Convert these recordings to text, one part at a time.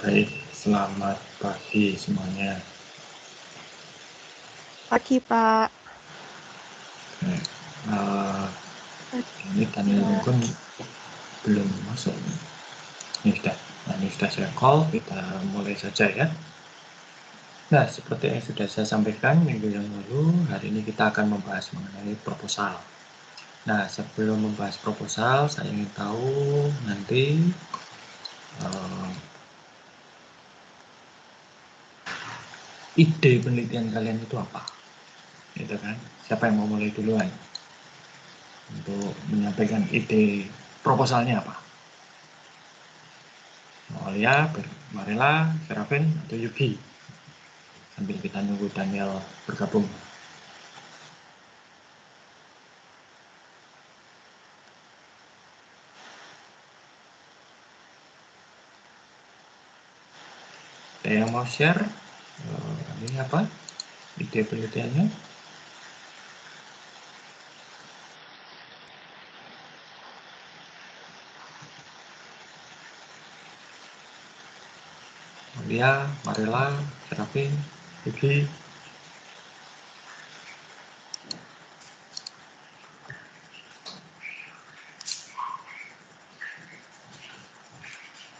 Baik, selamat pagi semuanya. Pagi, Pak. Ini Daniel Mungkun belum masuk. Ini sudah saya call, kita mulai saja ya. Nah, seperti yang sudah saya sampaikan minggu yang lalu, hari ini kita akan membahas mengenai proposal. Nah, sebelum membahas proposal, saya ingin tahu nanti ide penelitian kalian itu apa? Gitu kan? Siapa yang mau mulai duluan? Untuk menyampaikan ide proposalnya apa? Aulia, Marela, Serafin, atau Yuki? Sambil kita nunggu Daniel bergabung. Ada yang mau share? Ini apa? Ide penelitiannya? Aulia, Marela, Serafin, Yuki.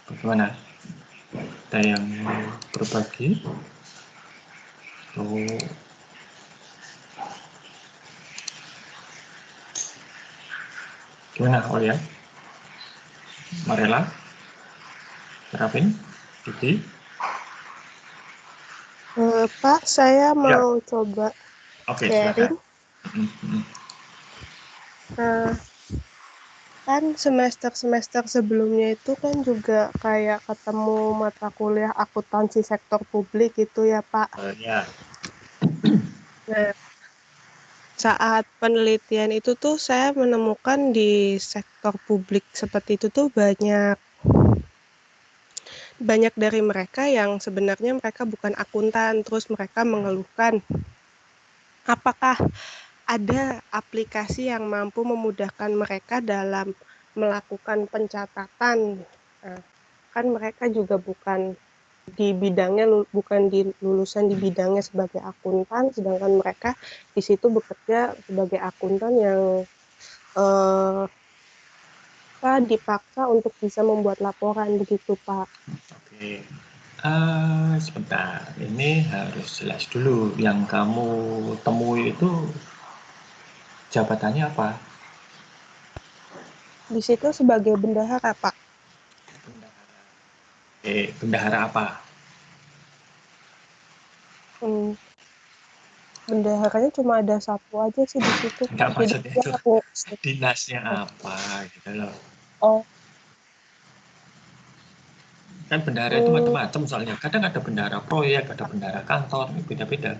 Bagaimana? Ada yang mau berbagi? Atau gimana, Aulia? Marela? Serafin? Yuki? Pak, saya mau coba Oke, silakan. sharing. Kan semester-semester sebelumnya itu kan juga kayak ketemu mata kuliah akuntansi sektor publik gitu ya, Pak. Ya. Nah, saat penelitian itu tuh saya menemukan di sektor publik seperti itu tuh banyak banyak dari mereka yang sebenarnya mereka bukan akuntan, terus mereka mengeluhkan, apakah ada aplikasi yang mampu memudahkan mereka dalam melakukan pencatatan. Nah, kan mereka juga bukan di bidangnya, bukan di lulusan di bidangnya sebagai akuntan, sedangkan mereka di situ bekerja sebagai akuntan yang dipaksa untuk bisa membuat laporan begitu, Pak. Oke. Sebentar, ini harus jelas dulu. Yang kamu temui itu jabatannya apa? Di situ sebagai bendahara, Pak. Bendahara. Bendahara apa? Hmm, bendaharanya cuma ada satu aja sih di situ, Enggak, Pak. Jadi maksudnya dia itu ngurus. dinasnya Oh, apa gitu loh. oh, Kan bendahara itu hmm, macam-macam soalnya. Kadang ada bendahara proyek, ada bendahara kantor, beda-beda.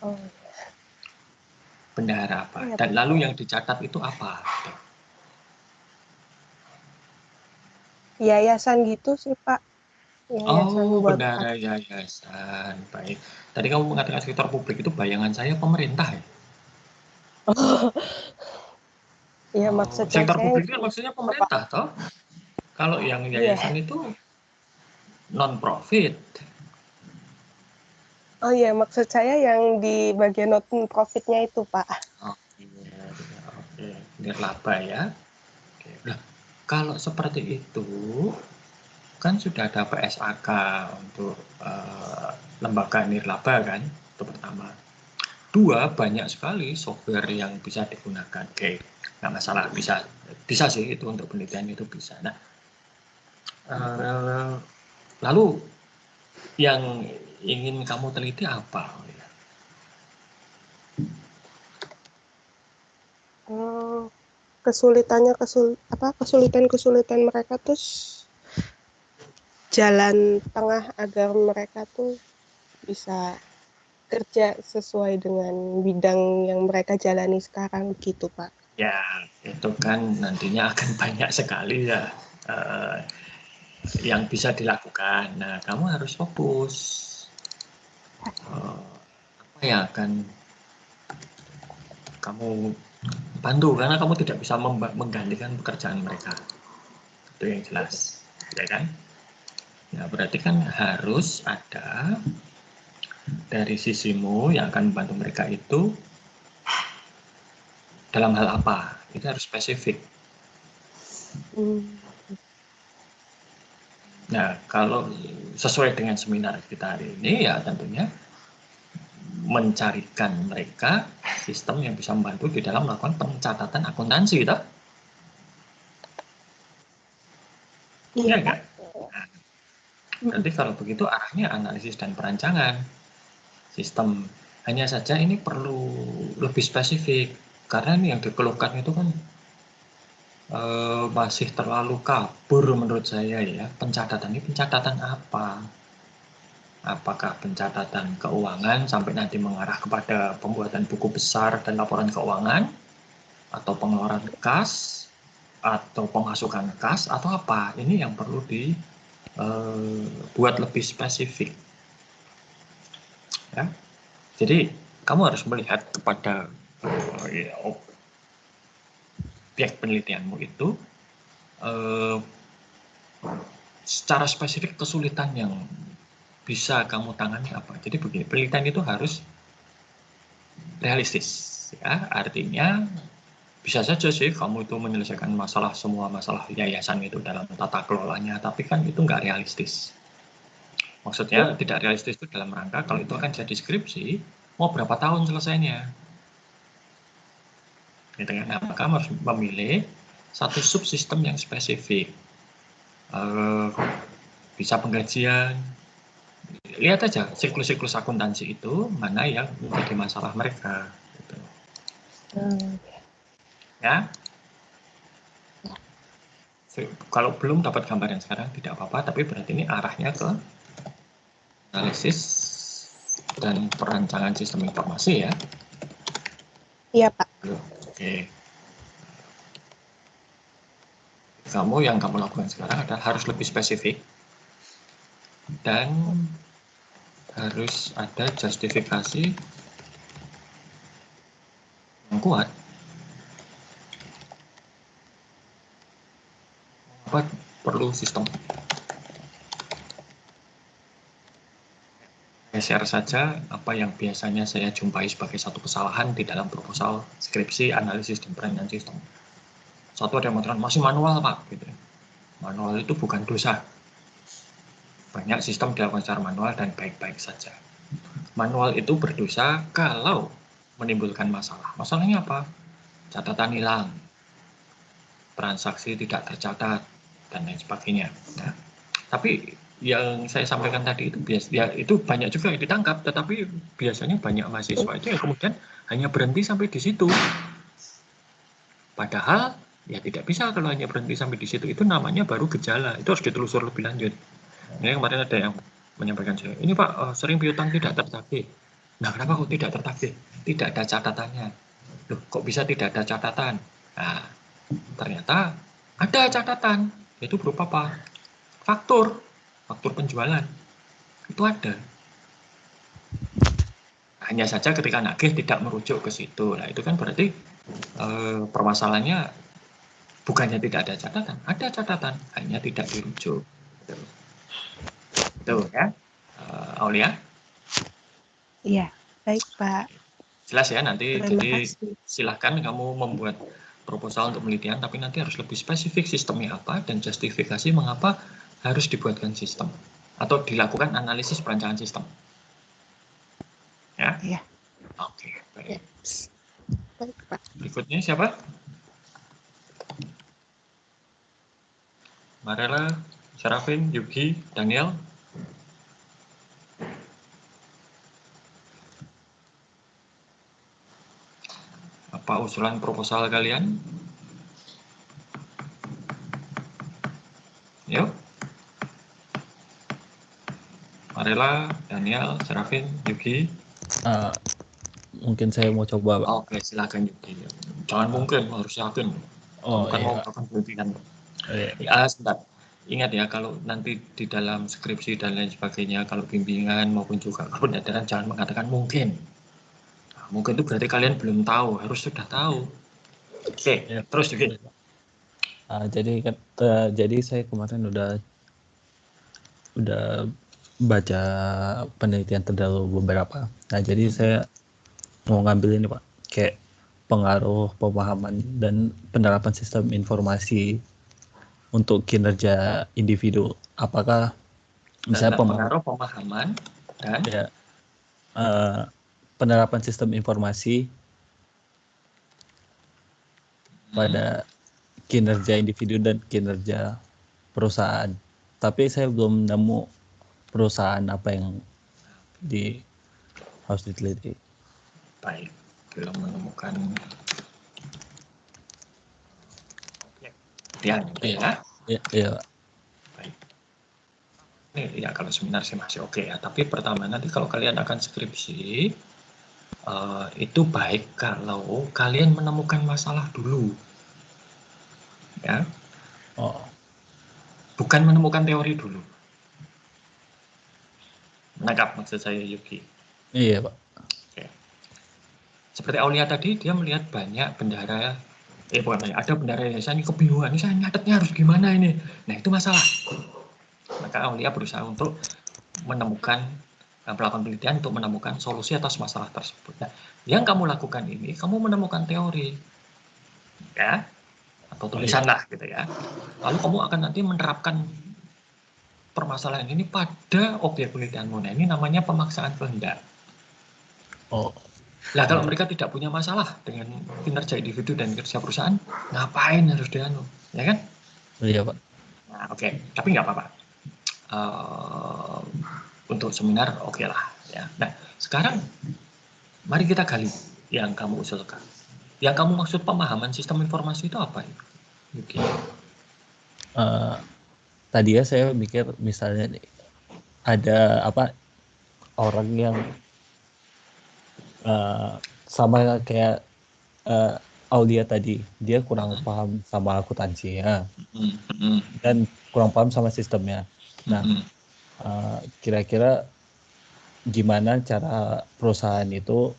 oh, Bendahara apa? iya, Dan Pak. lalu yang dicatat itu apa? Gitu. Yayasan gitu sih, Pak. Yayasan Oh, buat bendahara yayasan. Baik. Tadi kamu mengatakan sektor publik itu bayangan saya pemerintah ya? Iya, Oh, maksudnya sektor saya publik itu kan maksudnya Pak. pemerintah toh? Kalau yang Iya. yayasan itu non-profit. Oh iya, maksud saya yang di bagian non profitnya itu, Pak. Oh, iya, iya, oke. Nirlaba ya. Oke. Nah, kalau seperti itu, kan sudah ada PSAK untuk lembaga nirlaba kan, itu pertama. Dua, banyak sekali software yang bisa digunakan. Oke, nggak masalah, bisa bisa sih itu untuk penelitian itu bisa. Nah, eh, lalu yang ingin kamu teliti apa? Hmm, kesulitan-kesulitan mereka tuh jalan tengah agar mereka tuh bisa kerja sesuai dengan bidang yang mereka jalani sekarang gitu, Pak. Ya, itu kan nantinya akan banyak sekali ya eh, yang bisa dilakukan. Nah, kamu harus fokus. Apa yang akan kamu bantu karena kamu tidak bisa menggantikan pekerjaan mereka. Itu yang jelas, ya kan? Ya, berarti kan harus ada dari sisimu yang akan membantu mereka itu dalam hal apa? Itu harus spesifik. Hmm. Nah, kalau sesuai dengan seminar kita hari ini, ya tentunya mencarikan mereka sistem yang bisa membantu di dalam melakukan pencatatan akuntansi, toh? Iya, Ya Pak. enggak? Nah, Mm-mm. berarti kalau begitu arahnya analisis dan perancangan sistem. Hanya saja ini perlu lebih spesifik karena ini yang dikeluhkan itu kan masih terlalu kabur menurut saya ya. Pencatatan ini pencatatan apa? Apakah pencatatan keuangan sampai nanti mengarah kepada pembuatan buku besar dan laporan keuangan, atau pengeluaran kas, atau pemasukan kas, atau apa? Ini yang perlu dibuat lebih spesifik. Ya. Jadi kamu harus melihat kepada objek penelitianmu itu eh, secara spesifik kesulitan yang bisa kamu tangani apa. Jadi begini, penelitian itu harus realistis, ya. Artinya bisa saja sih kamu itu menyelesaikan masalah semua masalah yayasan itu dalam tata kelolanya, tapi kan itu nggak realistis. Maksudnya tidak realistis itu dalam rangka kalau itu akan jadi skripsi, mau berapa tahun selesainya. Gitu kan? Nah, maka harus memilih satu subsistem yang spesifik. Eh, bisa penggajian, lihat aja siklus-siklus akuntansi itu mana yang menjadi masalah mereka gitu. Hmm. Ya, kalau belum dapat gambaran sekarang tidak apa-apa, tapi berarti ini arahnya ke analisis dan perancangan sistem informasi ya. Iya, Pak. Oke, kamu yang kamu lakukan sekarang adalah harus lebih spesifik. dan harus ada justifikasi yang kuat. Apa perlu sistem? Saya share saja apa yang biasanya saya jumpai sebagai satu kesalahan di dalam proposal skripsi analisis dan perancangan sistem. Satu, ada yang mengatakan masih manual Pak, gitu. Manual itu bukan dosa. Banyak sistem dilakukan secara manual dan baik-baik saja. Manual itu berdosa kalau menimbulkan masalah. Masalahnya apa? Catatan hilang, transaksi tidak tercatat, dan lain sebagainya. Nah, tapi yang saya sampaikan tadi itu ya, itu banyak juga yang ditangkap, tetapi biasanya banyak mahasiswa itu yang kemudian hanya berhenti sampai di situ. Padahal ya tidak bisa kalau hanya berhenti sampai di situ, itu namanya baru gejala, itu harus ditelusur lebih lanjut. Ini kemarin ada yang menyampaikan saya, ini Pak sering piutang tidak tertagih. Nah kenapa kok tidak tertagih? Tidak ada catatannya. Loh kok bisa tidak ada catatan? Nah ternyata ada catatan, yaitu berupa apa? Faktur penjualan itu ada. Hanya saja ketika nagih tidak merujuk ke situ. Nah itu kan berarti permasalahannya bukannya tidak ada catatan, hanya tidak dirujuk. Itu ya, Aulia. Iya, baik Pak. Jelas ya nanti. Terima Jadi kasih. silahkan kamu membuat proposal untuk penelitian, tapi nanti harus lebih spesifik sistemnya apa dan justifikasi mengapa harus dibuatkan sistem atau dilakukan analisis perancangan sistem. Ya. Iya. Oke, baik. Baik Pak. Berikutnya siapa? Marela, Syarafin, Yugi, Daniel. Apa usulan proposal kalian? Yuk. Marela, Daniel, Syarafin, Yugi. Mungkin saya mau coba, Pak. Oke, silakan Yugi. Jangan mungkin, harus yakin. Bukan mau melakukan penelitian. Sebentar. Ingat ya, kalau nanti di dalam skripsi dan lain sebagainya, kalau bimbingan maupun juga pendadaran, jangan mengatakan mungkin. Nah, mungkin itu berarti kalian belum tahu, harus sudah tahu. Oke, ya, terus Yugi. Jadi saya kemarin udah baca penelitian terdahulu beberapa. Nah, jadi saya mau ngambil ini Pak, kayak pengaruh pemahaman dan penerapan sistem informasi untuk kinerja individu. Apakah misalnya pengaruh pemahaman dan ya, penerapan sistem informasi pada kinerja individu dan kinerja perusahaan. Tapi saya belum nemu perusahaan apa yang harus diteliti. Baik, belum menemukan objek. Ya. Baik. Ini ya kalau seminar sih masih oke ya. Tapi pertama nanti kalau kalian akan skripsi, itu baik kalau kalian menemukan masalah dulu. Ya. Bukan menemukan teori dulu. Menangkap maksud saya Yugi? Iya Pak. Oke. Seperti Aulia tadi, dia melihat banyak bendara, ada bendara yayasan ini kebingungan, ini saya nyatetnya harus gimana ini? Nah itu masalah. Maka Aulia berusaha untuk melakukan penelitian untuk menemukan solusi atas masalah tersebut. Nah, yang kamu lakukan ini, kamu menemukan teori, ya, atau tulisan lah, gitu ya. Lalu kamu akan nanti menerapkan permasalahan ini pada objek penelitianmu. Nah, ini namanya pemaksaan kehendak. Nah, kalau mereka tidak punya masalah dengan kinerja individu dan kinerja perusahaan, ngapain harus dianu, ya kan? Iya Pak. Nah, oke. Tapi nggak apa-apa. Untuk seminar oke lah ya. Nah sekarang mari kita gali yang kamu usulkan. Yang kamu maksud pemahaman sistem informasi itu apa ya? Okay. Tadi ya saya mikir misalnya nih, ada orang yang sama kayak Aulia tadi, dia kurang paham sama akuntansinya dan kurang paham sama sistemnya. Nah, kira-kira gimana cara perusahaan itu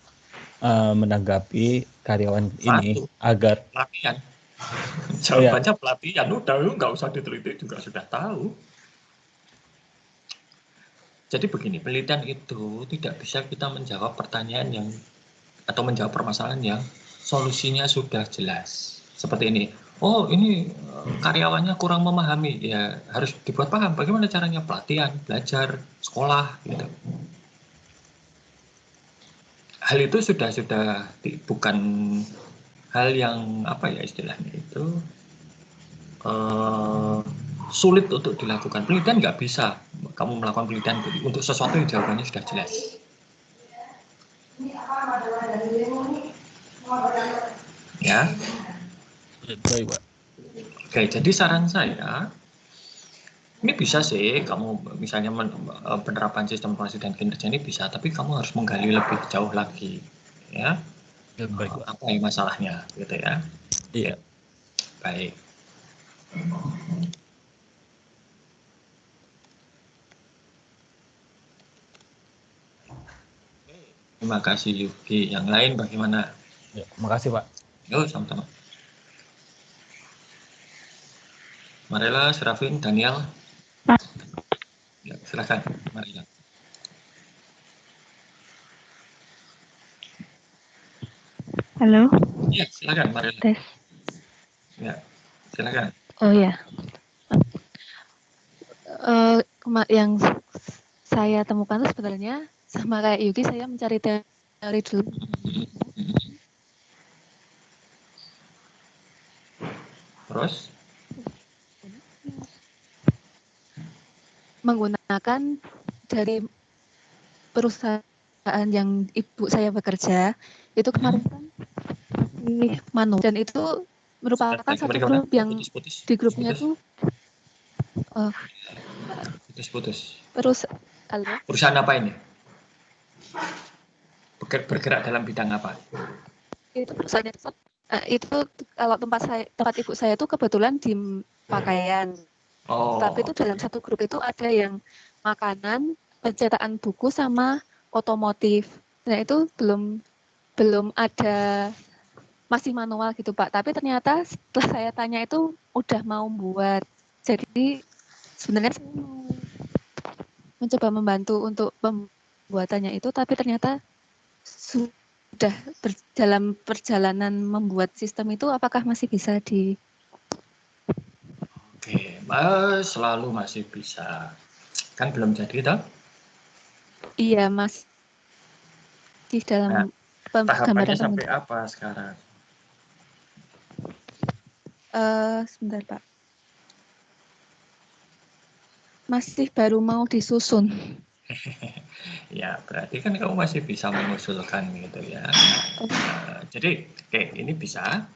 menanggapi karyawan ini Satu, agar pelatihan. Oh ya, Jawabannya pelatihan. Udah, lu nggak usah diteliti juga sudah tahu. Jadi begini, penelitian itu tidak bisa kita menjawab pertanyaan yang atau menjawab permasalahan yang solusinya sudah jelas. Seperti ini. Oh, ini karyawannya kurang memahami. Ya, harus dibuat paham. Bagaimana caranya? Pelatihan, belajar, sekolah, gitu. Hal itu sudah bukan hal yang apa ya istilahnya itu sulit untuk dilakukan. Penelitian nggak bisa kamu melakukan penelitian untuk sesuatu yang jawabannya sudah jelas. Ya, baik Pak. oke. Jadi saran saya, ini bisa sih kamu misalnya penerapan sistem informasi dan kinerja ini bisa, tapi kamu harus menggali lebih jauh lagi, ya. Baik Pak. Apa yang masalahnya, gitu ya? Iya. Baik. Terima kasih Yuki. Yang lain bagaimana? Ya, makasih Pak. Yuk, sama-sama. Marela, Serafin, Daniel. Ya, silakan, Marela. Halo, Ya, silakan, Marela. tes. Ya, silakan. Oh ya, yang saya temukan itu sebenarnya sama kayak Yuki, saya mencari teori dulu. Terus? Menggunakan dari perusahaan yang ibu saya bekerja, itu kemarin kan di manual, dan itu merupakan satu grup yang Putus-putus. di grupnya tuh Putus-putus. perusahaan apa ini? Bergerak dalam bidang apa? itu perusahaannya itu kalau tempat ibu saya itu kebetulan di pakaian. Tapi itu dalam satu grup itu ada yang makanan, pencetakan buku sama otomotif. Nah itu belum ada, masih manual gitu Pak. Tapi ternyata setelah saya tanya itu udah mau buat. Jadi sebenarnya saya mau mencoba membantu untuk pembuatannya itu, tapi ternyata sudah dalam perjalanan membuat sistem itu, apakah masih bisa Oke, selalu masih bisa. Kan belum jadi, toh? Iya, Mas. Di dalam tahapannya gambaran sampai apa sekarang? Sebentar, Pak. Masih baru mau disusun. Ya, berarti kan kamu masih bisa mengusulkan gitu ya. Jadi, ini bisa.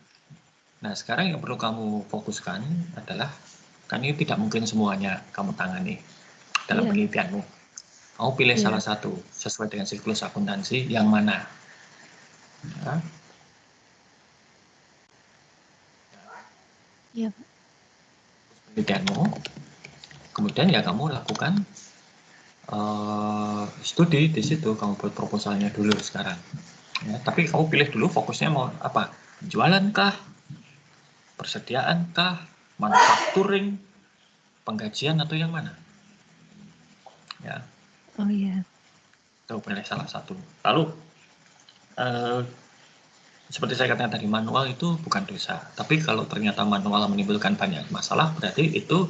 Nah, sekarang yang perlu kamu fokuskan adalah, kan ini tidak mungkin semuanya kamu tangani dalam penelitianmu. Kamu pilih salah satu sesuai dengan siklus akuntansi yang mana. Ya. Iya. Penelitianmu, kemudian ya kamu lakukan studi di situ, kamu buat proposalnya dulu sekarang. Ya, tapi kamu pilih dulu fokusnya mau apa? Jualan kah? Persediaan kah? Manufacturing? Penggajian atau yang mana? Ya. Oh iya. Itu pilih salah satu. Lalu seperti saya katakan tadi, manual itu bukan dosa. Tapi kalau ternyata manual menimbulkan banyak masalah, berarti itu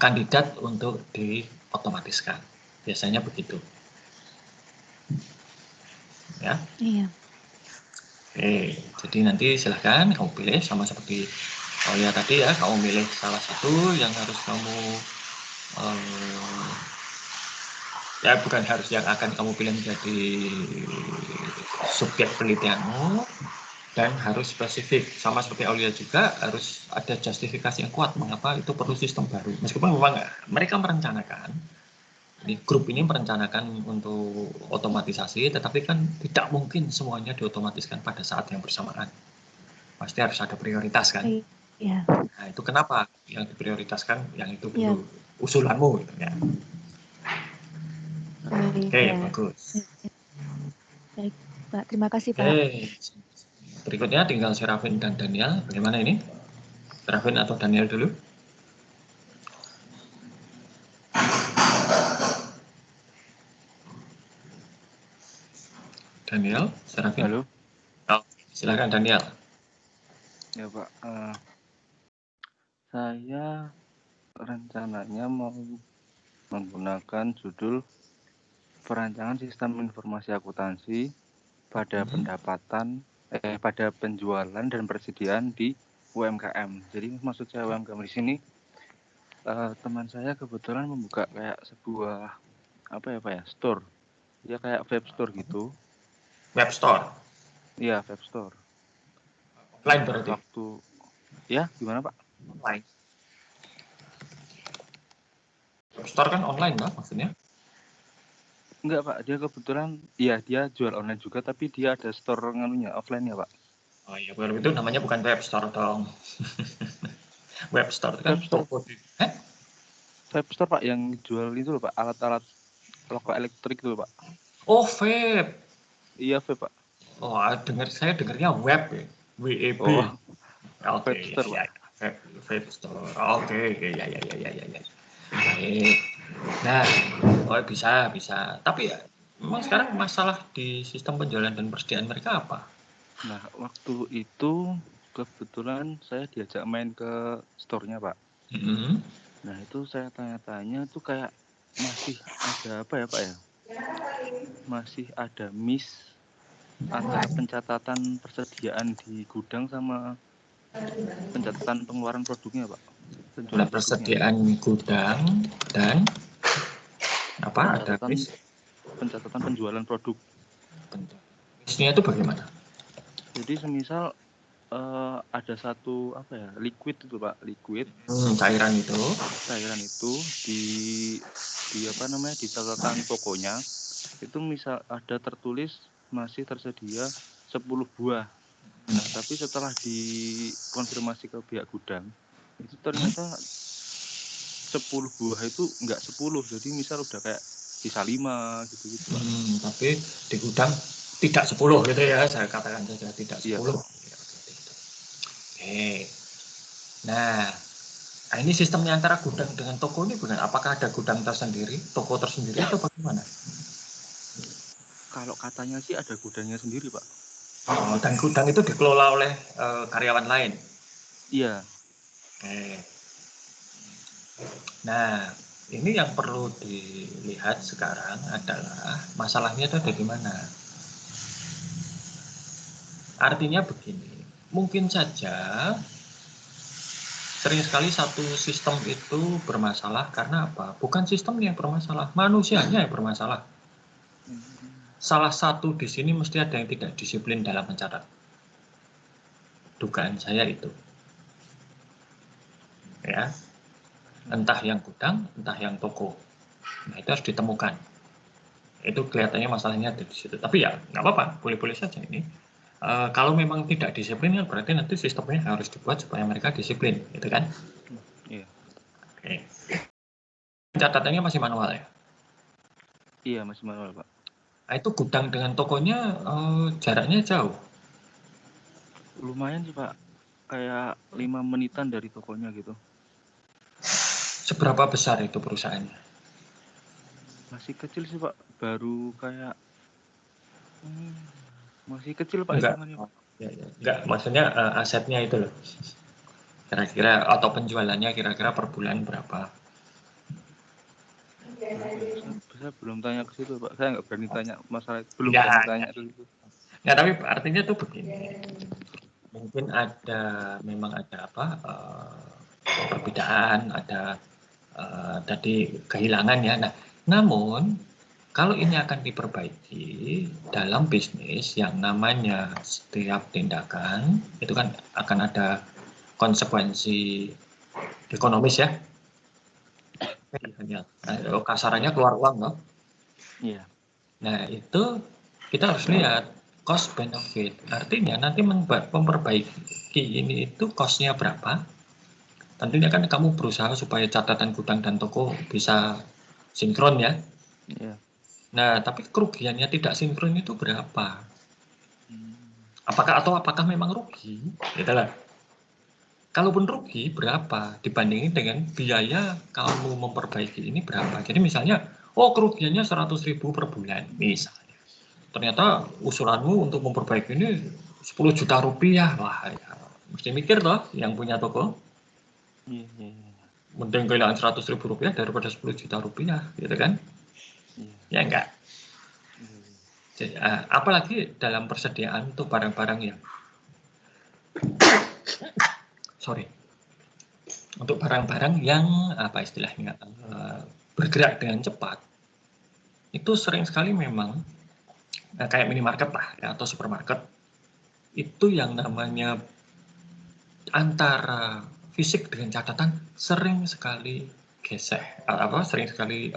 kandidat untuk diotomatiskan. Biasanya begitu. Ya. Iya. Oke, jadi nanti silahkan kamu pilih sama seperti Aulia tadi ya, kamu milih salah satu yang harus kamu ya bukan harus yang akan kamu pilih menjadi subjek penelitianmu, dan harus spesifik. Sama seperti Aulia juga harus ada justifikasi yang kuat mengapa itu perlu sistem baru. Meskipun memang mereka merencanakan, grup ini merencanakan untuk otomatisasi, tetapi kan tidak mungkin semuanya diotomatiskan pada saat yang bersamaan. Pasti harus ada prioritas kan. Iya. Nah itu kenapa yang diprioritaskan yang itu dulu, usulanmu gitu ya. Oke, bagus. Baik, Pak. Terima kasih, Pak. Oke, berikutnya tinggal Serafin dan Daniel. Bagaimana ini? Serafin atau Daniel dulu? Daniel, Serafin. Halo. Oh, silakan Daniel. Ya Pak, saya rencananya mau menggunakan judul perancangan sistem informasi akuntansi pada pada penjualan dan persediaan di UMKM. Jadi maksud saya UMKM di sini, teman saya kebetulan membuka kayak sebuah store. Ya kayak web store gitu. Web store. Iya, web store. Offline berarti. Ya, gimana Pak? Online. Web store kan online Pak maksudnya? Enggak Pak, dia kebetulan, iya dia jual online juga, tapi dia ada store offline ya Pak. Oh iya, kalau itu namanya bukan web store dong. Web store itu kan toko. Web store Pak, yang jual itu loh Pak, alat-alat rokok elektrik itu loh Pak. Oh, vape. Iya, vape Pak. Oh, saya dengarnya web ya. WEB. Oh, Oke, vape store ya, Pak. Vape store. Oke, ya. Baik. Nah, bisa. Tapi ya, memang sekarang masalah di sistem penjualan dan persediaan mereka apa? Nah, waktu itu kebetulan saya diajak main ke store-nya Pak. Nah, itu saya tanya-tanya itu kayak masih ada apa ya Pak ya? Masih ada miss antara pencatatan persediaan di gudang sama pencatatan pengeluaran produknya Pak. Persediaan gudang dan apa? Pencatatan penjualan produk. Missnya itu bagaimana? Jadi semisal ada satu liquid itu Pak, cairan itu di catatan tokonya itu misal ada tertulis masih tersedia 10 buah. Nah, tapi setelah dikonfirmasi ke pihak gudang itu ternyata 10 buah itu enggak 10, jadi misal udah kayak sisa 5 gitu Pak. Tapi di gudang tidak 10 gitu ya, saya katakan saja tidak 10. Iya. Oke. Nah, ini sistemnya antara gudang dengan toko ini bukan? Apakah ada gudang tersendiri, toko tersendiri atau bagaimana? Kalau katanya sih ada gudangnya sendiri Pak. Oh, dan gudang itu dikelola oleh karyawan lain? Iya. Oke. Nah, ini yang perlu dilihat sekarang adalah masalahnya itu ada di mana. Artinya begini, mungkin saja sering sekali satu sistem itu bermasalah karena apa? Bukan sistemnya yang bermasalah, manusianya yang bermasalah. Salah satu di sini mesti ada yang tidak disiplin dalam mencatat. Dugaan saya itu. Ya. Entah yang gudang, entah yang toko. Nah, itu harus ditemukan. Itu kelihatannya masalahnya ada di situ. Tapi ya, nggak apa-apa, boleh-boleh saja ini. Kalau memang tidak disiplin, kan berarti nanti sistemnya harus dibuat supaya mereka disiplin, gitu kan? Iya. Oke. Catatannya masih manual ya? Iya, masih manual Pak. Nah, itu gudang dengan tokonya jaraknya jauh? Lumayan sih Pak, kayak 5 menitan dari tokonya gitu. Seberapa besar itu perusahaannya? Masih kecil sih Pak, baru kayak masih kecil Pak. Enggak, maksudnya asetnya itu loh. Kira-kira atau penjualannya kira-kira per bulan berapa? Saya belum tanya ke situ Pak, saya nggak berani tanya masalah itu, berani tanya ke situ. Ya, tapi artinya tuh begini. Mungkin memang ada perbedaan, ada tadi kehilangan ya. Nah, namun kalau ini akan diperbaiki dalam bisnis yang namanya setiap tindakan itu kan akan ada konsekuensi ekonomis ya. Kasarannya keluar uang loh. Iya. Nah, itu kita harus lihat cost benefit. Artinya nanti memperbaiki ini itu cost-nya berapa? Tentunya kan kamu berusaha supaya catatan gudang dan toko bisa sinkron ya. Iya. Nah, tapi kerugiannya tidak sinkron itu berapa? Apakah memang rugi? Gitu lah. Kalaupun rugi, berapa? Dibandingin dengan biaya kamu memperbaiki ini berapa? Jadi misalnya, kerugiannya 100.000 per bulan, misalnya. Ternyata usulanmu untuk memperbaiki ini 10 juta rupiah. Wah, ya, mesti mikir toh yang punya toko. Mending kehilangan 100.000 rupiah daripada 10 juta rupiah, gitu kan? Ya enggak? Jadi, apalagi dalam persediaan untuk barang-barang yang untuk barang-barang yang apa istilahnya bergerak dengan cepat, itu sering sekali memang kayak minimarket lah ya, atau supermarket, itu yang namanya antara fisik dengan catatan sering sekali sering sekali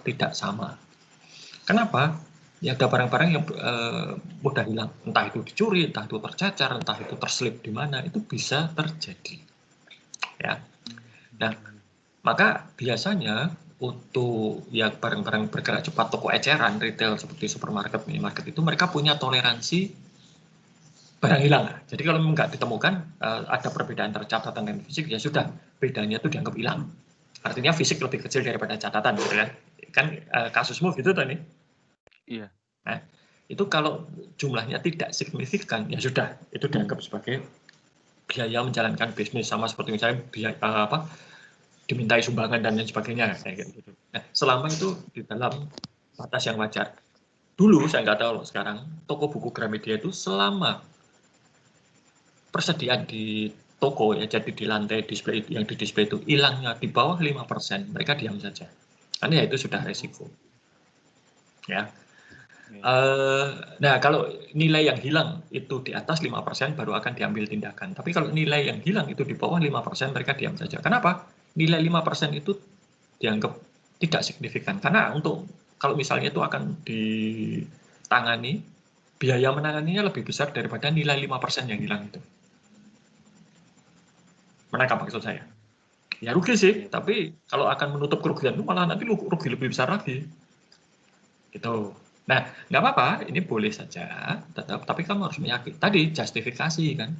tidak sama. Kenapa? Ya ada barang-barang yang mudah hilang, entah itu dicuri, entah itu tercacar, entah itu terselip di mana, itu bisa terjadi. Ya. Nah, maka biasanya untuk ya barang-barang bergerak cepat, toko eceran, retail seperti supermarket, minimarket itu mereka punya toleransi barang hilang. Jadi kalau nggak ditemukan ada perbedaan antara catatan dan fisik, ya sudah, bedanya itu dianggap hilang. Artinya fisik lebih kecil daripada catatan, gitu kan? Kan kasusmu gitu tadi. Iya. Nah, itu kalau jumlahnya tidak signifikan, ya sudah, itu dianggap sebagai biaya menjalankan bisnis, sama seperti misalnya dimintai sumbangan dan lain sebagainya, kayak gitu. Nah, selama itu di dalam batas yang wajar. Dulu saya nggak tahu, sekarang toko buku Gramedia itu selama persediaan di toko ya, jadi di lantai display yang di display itu hilangnya di bawah 5%, mereka diam saja. Karena ya itu sudah resiko. Ya. Nah, kalau nilai yang hilang itu di atas 5% baru akan diambil tindakan. Tapi kalau nilai yang hilang itu di bawah 5%, mereka diam saja. Kenapa? Nilai 5% itu dianggap tidak signifikan. Karena kalau misalnya itu akan ditangani, biaya menanganinya lebih besar daripada nilai 5% yang hilang itu. Menangkap maksud saya? Ya rugi sih, tapi kalau akan menutup kerugian itu malah nanti rugi lebih besar lagi. Gitu. Nah, nggak apa-apa, ini boleh saja, tetap. Tapi kamu harus meyakini. Tadi justifikasi kan.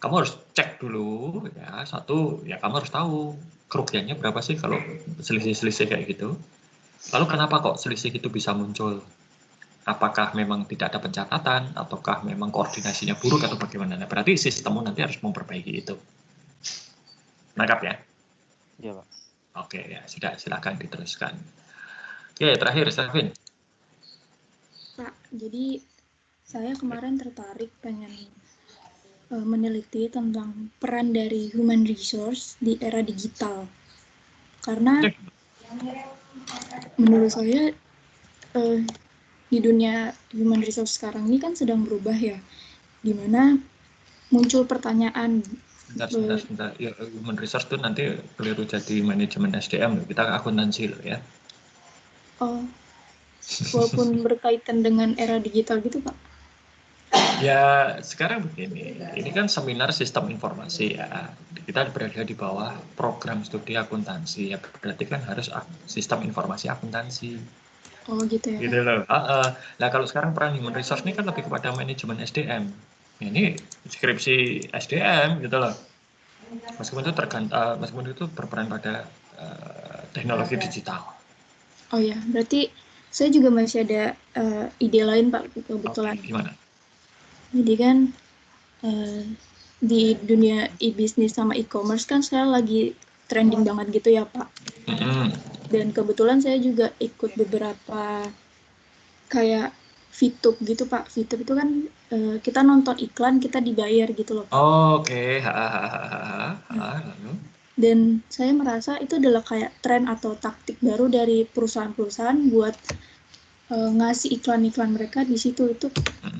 Kamu harus cek dulu, ya. Satu, ya kamu harus tahu kerugiannya berapa sih kalau selisih-selisih kayak gitu. Lalu kenapa kok selisih itu bisa muncul? Apakah memang tidak ada pencatatan, ataukah memang koordinasinya buruk atau bagaimana? Nah, berarti sistemmu nanti harus memperbaiki itu. Nangkap ya? Iya, Pak. Oke, ya sudah, silakan diteruskan. Oke, terakhir, Selvin. Pak, jadi saya kemarin tertarik pengen meneliti tentang peran dari human resource di era digital. Karena menurut saya di dunia human resource sekarang ini kan sedang berubah ya, dimana muncul pertanyaan. Sebentar. Ya, human resource itu nanti keliru jadi manajemen SDM, kita akuntansi loh ya. Oh, walaupun berkaitan dengan era digital gitu Pak? Ya sekarang begini, ini kan seminar sistem informasi ya, kita berada di bawah program studi akuntansi, ya berarti kan harus sistem informasi akuntansi. Oh gitu ya. Gitu loh. Nah kalau sekarang peran human resource ini kan lebih kepada manajemen SDM. Ini skripsi SDM gitu loh. Meskipun itu berperan pada teknologi digital. Oh ya, berarti saya juga masih ada ide lain Pak, kebetulan. Oke, gimana? Jadi kan di dunia e-bisnis sama e-commerce kan saya lagi trending banget gitu ya Pak. Dan kebetulan saya juga ikut beberapa kayak VTube gitu Pak. VTube itu kan kita nonton iklan, kita dibayar gitu loh Pak. Oke. Dan saya merasa itu adalah kayak tren atau taktik baru dari perusahaan-perusahaan buat ngasih iklan-iklan mereka di situ. Itu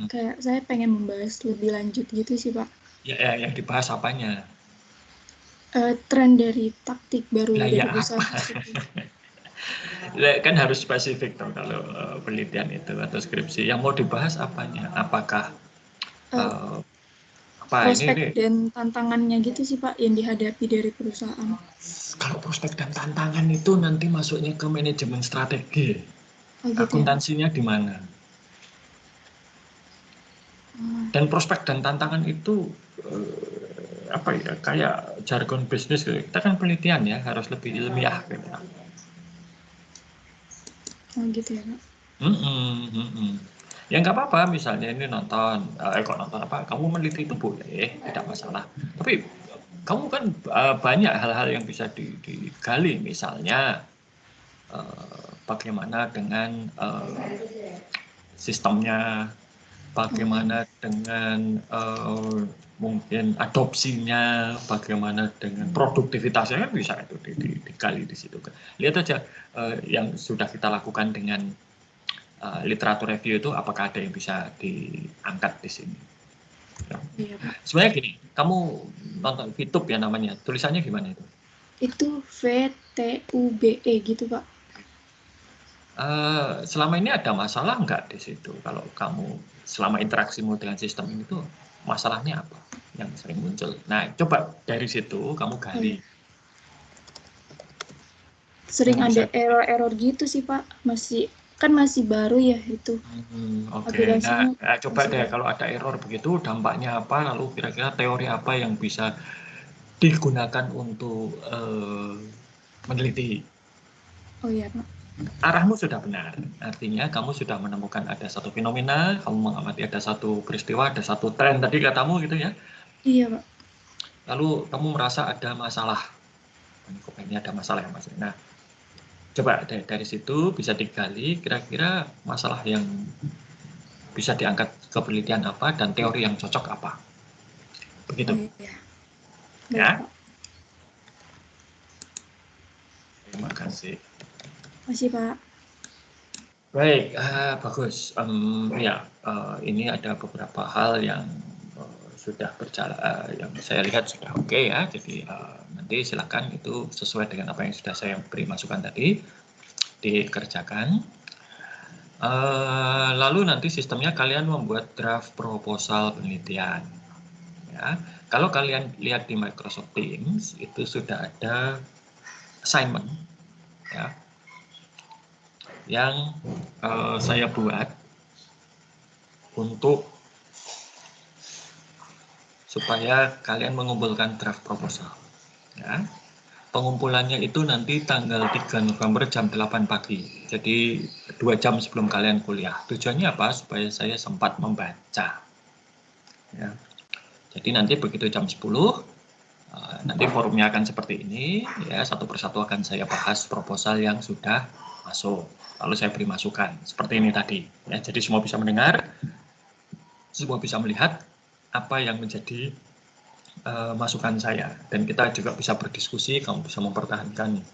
kayak saya pengen membahas lebih lanjut gitu sih Pak. Ya, yang dibahas apanya? Tren dari taktik baru dari perusahaan. Kan harus spesifik dong kalau penelitian itu atau skripsi. Yang mau dibahas apanya? Apakah prospek dan tantangannya gitu sih Pak yang dihadapi dari perusahaan. Kalau prospek dan tantangan itu nanti masuknya ke manajemen strategi. Oh, gitu ya. Akuntansinya di mana. Dan prospek dan tantangan itu apa ya, kayak jargon bisnis gitu. Kita kan penelitian ya, harus lebih ilmiah gitu. Oh, gitu ya, Pak. Ya nggak apa-apa, misalnya ini nonton, kok nonton apa, kamu meneliti itu boleh, tidak masalah. Tapi kamu kan banyak hal-hal yang bisa digali, misalnya bagaimana dengan sistemnya, bagaimana dengan mungkin adopsinya, bagaimana dengan produktivitasnya, kan bisa itu digali di situ. Lihat aja yang sudah kita lakukan dengan literatur review itu, apakah ada yang bisa diangkat di sini. Ya. Iya, Pak. Sebenarnya gini, kamu nonton YouTube ya namanya, tulisannya gimana itu? Itu VTUBE gitu, Pak. Selama ini ada masalah nggak di situ? Kalau kamu selama interaksimu dengan sistem ini tuh masalahnya apa yang sering muncul? Nah, coba dari situ kamu gali. Sering ada error-error gitu sih, Pak. Masih baru ya itu. Oke. Nah, coba deh kalau ada error begitu, dampaknya apa? Lalu kira-kira teori apa yang bisa digunakan untuk meneliti? Oh iya, Pak. Arahmu sudah benar, artinya kamu sudah menemukan ada satu fenomena, kamu mengamati ada satu peristiwa, ada satu tren tadi katamu gitu ya. Iya, Pak. Lalu kamu merasa ada masalah, kok ini ada masalah ya Mas. Nah, coba dari situ bisa digali kira-kira masalah yang bisa diangkat ke penelitian apa dan teori yang cocok apa. Begitu. Oh, iya. Ya. Terima kasih. Masih, Pak. Baik, bagus. Ini ada beberapa hal yang sudah berjalan, yang saya lihat sudah oke ya. Jadi nanti silakan itu sesuai dengan apa yang sudah saya beri masukan tadi dikerjakan. Lalu nanti sistemnya kalian membuat draft proposal penelitian. Ya, kalau kalian lihat di Microsoft Teams itu sudah ada assignment, ya, yang saya buat untuk supaya kalian mengumpulkan draft proposal. Ya. Pengumpulannya itu nanti tanggal 3 November jam 8 pagi. Jadi 2 jam sebelum kalian kuliah. Tujuannya apa? Supaya saya sempat membaca. Ya. Jadi nanti begitu jam 10, nanti forumnya akan seperti ini. Ya, satu persatu akan saya bahas proposal yang sudah masuk. Lalu saya beri masukan. Seperti ini tadi. Ya, jadi semua bisa mendengar, semua bisa melihat apa yang menjadi masukan saya, dan kita juga bisa berdiskusi. Kamu bisa mempertahankan,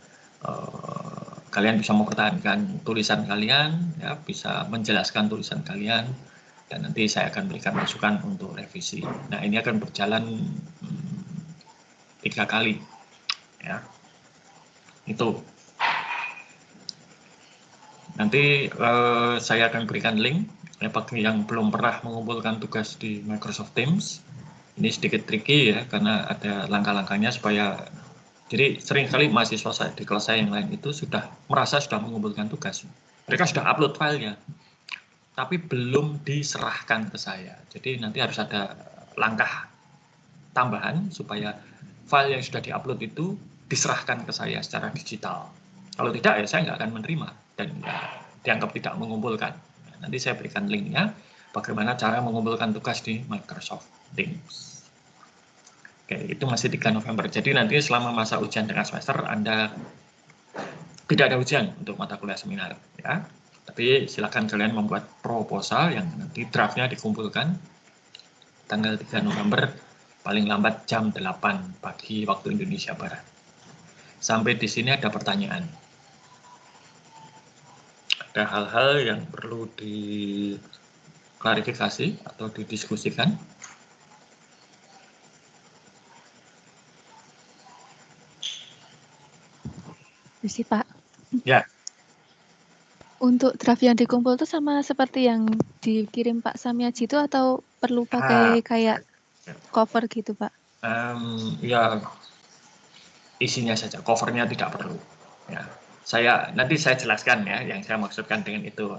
kalian bisa mempertahankan tulisan kalian, ya, bisa menjelaskan tulisan kalian, dan nanti saya akan berikan masukan untuk revisi. Nah, ini akan berjalan 3 kali, ya. Itu nanti saya akan berikan link ya bagi yang belum pernah mengumpulkan tugas di Microsoft Teams. Ini sedikit tricky ya, karena ada langkah-langkahnya supaya, jadi seringkali mahasiswa di kelas saya yang lain itu sudah merasa sudah mengumpulkan tugas. Mereka sudah upload filenya, tapi belum diserahkan ke saya. Jadi nanti harus ada langkah tambahan supaya file yang sudah diupload itu diserahkan ke saya secara digital. Kalau tidak ya saya nggak akan menerima dan ya, dianggap tidak mengumpulkan. Nanti saya berikan linknya bagaimana cara mengumpulkan tugas di Microsoft Teams. Oke, itu masih 3 November. Jadi nanti selama masa ujian tengah semester Anda tidak ada ujian untuk mata kuliah seminar, ya. Tapi silakan kalian membuat proposal yang nanti draftnya dikumpulkan tanggal 3 November paling lambat jam 8 pagi waktu Indonesia Barat. Sampai di sini ada pertanyaan? Ada hal-hal yang perlu diklarifikasi atau didiskusikan? Sih, Pak. Ya. Untuk draft yang dikumpul itu sama seperti yang dikirim Pak Samyaji itu atau perlu pakai kayak cover gitu, Pak? Ya, isinya saja, covernya tidak perlu. Ya. nanti saya jelaskan ya, yang saya maksudkan dengan itu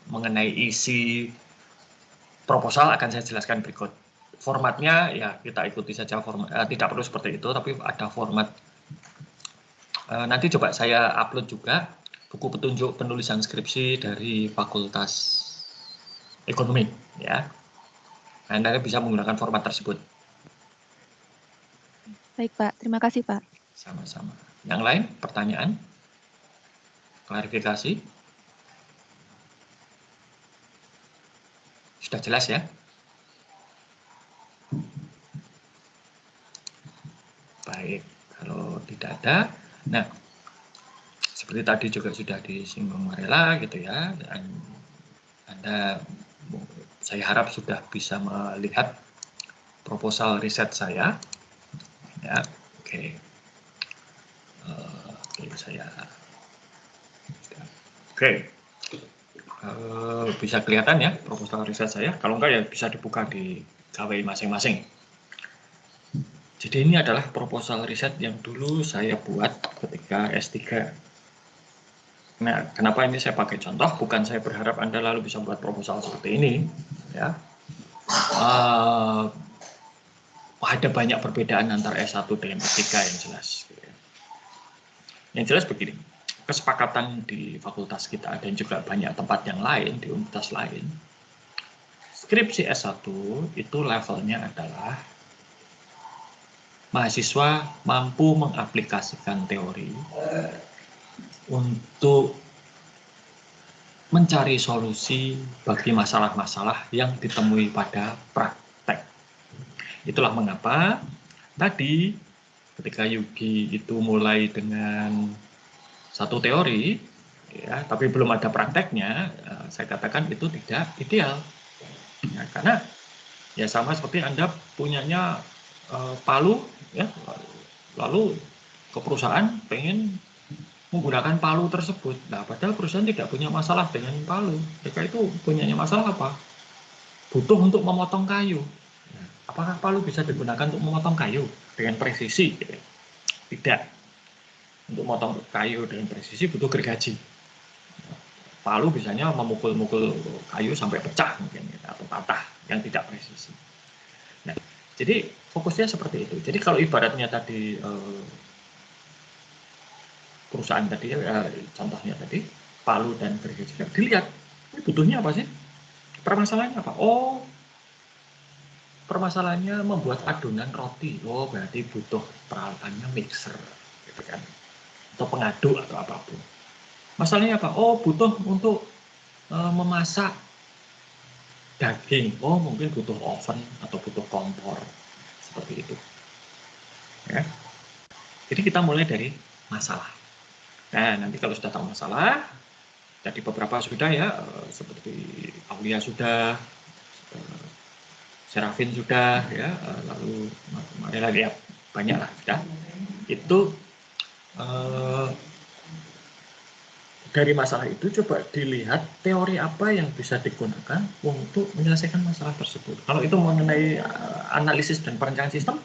mengenai isi proposal akan saya jelaskan berikut. Formatnya ya kita ikuti saja, tidak perlu seperti itu, tapi ada format. Nanti coba saya upload juga buku petunjuk penulisan skripsi dari Fakultas Ekonomi ya. Anda bisa menggunakan format tersebut. Baik Pak, terima kasih Pak. Sama-sama. Yang lain pertanyaan? Klarifikasi? Sudah jelas ya? Baik, kalau tidak ada, nah seperti tadi juga sudah disinggung Marela gitu ya, dan Anda, saya harap sudah bisa melihat proposal riset saya, ya, oke, bisa kelihatan ya proposal riset saya, kalau enggak ya bisa dibuka di KWI masing-masing. Jadi ini adalah proposal riset yang dulu saya buat ketika S3. Nah, kenapa ini saya pakai contoh? Bukan saya berharap Anda lalu bisa buat proposal seperti ini. Ya. Ada banyak perbedaan antara S1 dengan S3 yang jelas. Yang jelas begini, kesepakatan di fakultas kita dan juga banyak tempat yang lain, di universitas lain, skripsi S1 itu levelnya adalah mahasiswa mampu mengaplikasikan teori untuk mencari solusi bagi masalah-masalah yang ditemui pada praktek. Itulah mengapa tadi ketika Yugi itu mulai dengan satu teori, ya, tapi belum ada prakteknya, saya katakan itu tidak ideal. Ya, karena ya sama seperti Anda punyanya palu, ya, lalu ke perusahaan pengen menggunakan palu tersebut. Nah, padahal perusahaan tidak punya masalah dengan palu. Mereka itu punyanya masalah apa? Butuh untuk memotong kayu. Nah, apakah palu bisa digunakan untuk memotong kayu dengan presisi? Tidak. Untuk memotong kayu dengan presisi butuh gergaji. Palu biasanya memukul-mukul kayu sampai pecah mungkin, atau patah yang tidak presisi. Nah, jadi fokusnya seperti itu. Jadi kalau ibaratnya tadi perusahaan tadi, contohnya tadi palu dan gergaji, dilihat ini butuhnya apa sih? Permasalahannya apa? Oh, permasalahannya membuat adonan roti. Oh, berarti butuh peralatannya mixer, gitu kan? Atau pengaduk atau apapun. Masalahnya apa? Oh, butuh untuk memasak daging. Oh, mungkin butuh oven atau butuh kompor, seperti itu. Ya. Jadi kita mulai dari masalah. Nah, nanti kalau sudah tahu masalah, tadi beberapa sudah ya, seperti Aulia sudah, Serafin sudah, ya, lalu Marela ya, banyak lah sudah. Itu dari masalah itu coba dilihat teori apa yang bisa digunakan untuk menyelesaikan masalah tersebut. Kalau itu mengenai analisis dan perencanaan sistem,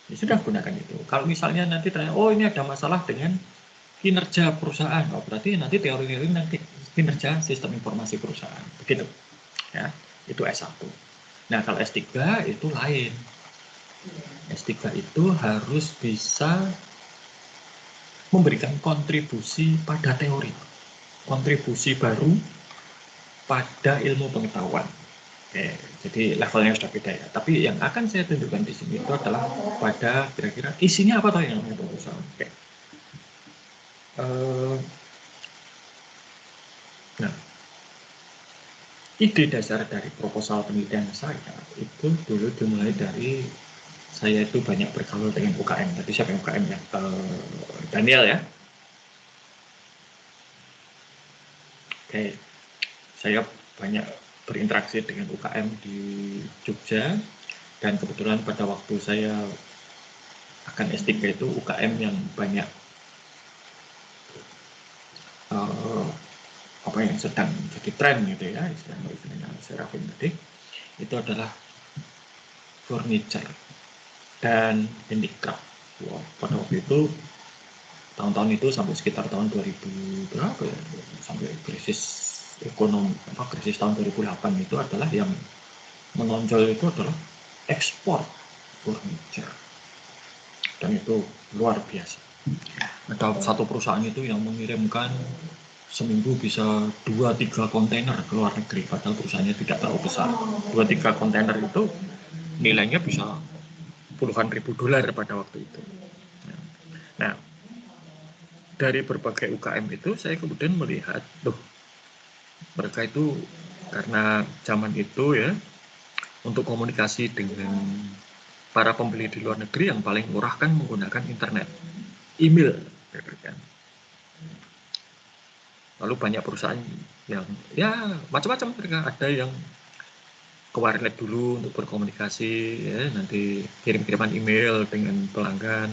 ya sudah gunakan itu. Kalau misalnya nanti tanya, oh ini ada masalah dengan kinerja perusahaan, oh berarti nanti teori-teori nanti kinerja sistem informasi perusahaan, begitu. Ya, itu S1. Nah, kalau S3 itu lain. S3 itu harus bisa memberikan kontribusi pada teori, kontribusi baru pada ilmu pengetahuan. Oke, jadi levelnya sudah beda ya. Tapi yang akan saya tunjukkan di sini itu adalah pada kira-kira isinya apa toh yang namanya proposal. Oke. Nah, ide dasar dari proposal penelitian saya itu dulu dimulai dari saya itu banyak bergaul dengan UKM. Tadi siapa yang UKM ya? Daniel ya. Oke, saya banyak berinteraksi dengan UKM di Jogja, dan kebetulan pada waktu saya akan S3 itu UKM yang banyak apa yang sedang jadi tren gitu ya, istilahnya Serafin tadi, itu adalah furniture dan handicraft. Wow, pada waktu itu tahun-tahun itu sampai sekitar tahun 2000 berapa ya, sampai krisis ekonomi, krisis tahun 2008 itu adalah yang menonjol itu adalah ekspor furniture, dan itu luar biasa. Ada satu perusahaan itu yang mengirimkan seminggu bisa 2-3 kontainer ke luar negeri, padahal perusahaannya tidak terlalu besar. 2-3 kontainer itu nilainya bisa puluhan ribu dolar pada waktu itu. Nah, dari berbagai UKM itu saya kemudian melihat, mereka itu karena zaman itu ya, untuk komunikasi dengan para pembeli di luar negeri yang paling murah kan menggunakan internet, email, gitu kan. Lalu banyak perusahaan yang ya macam-macam, mereka ada yang ke warnet dulu untuk berkomunikasi, ya, nanti kirim-kiriman email dengan pelanggan.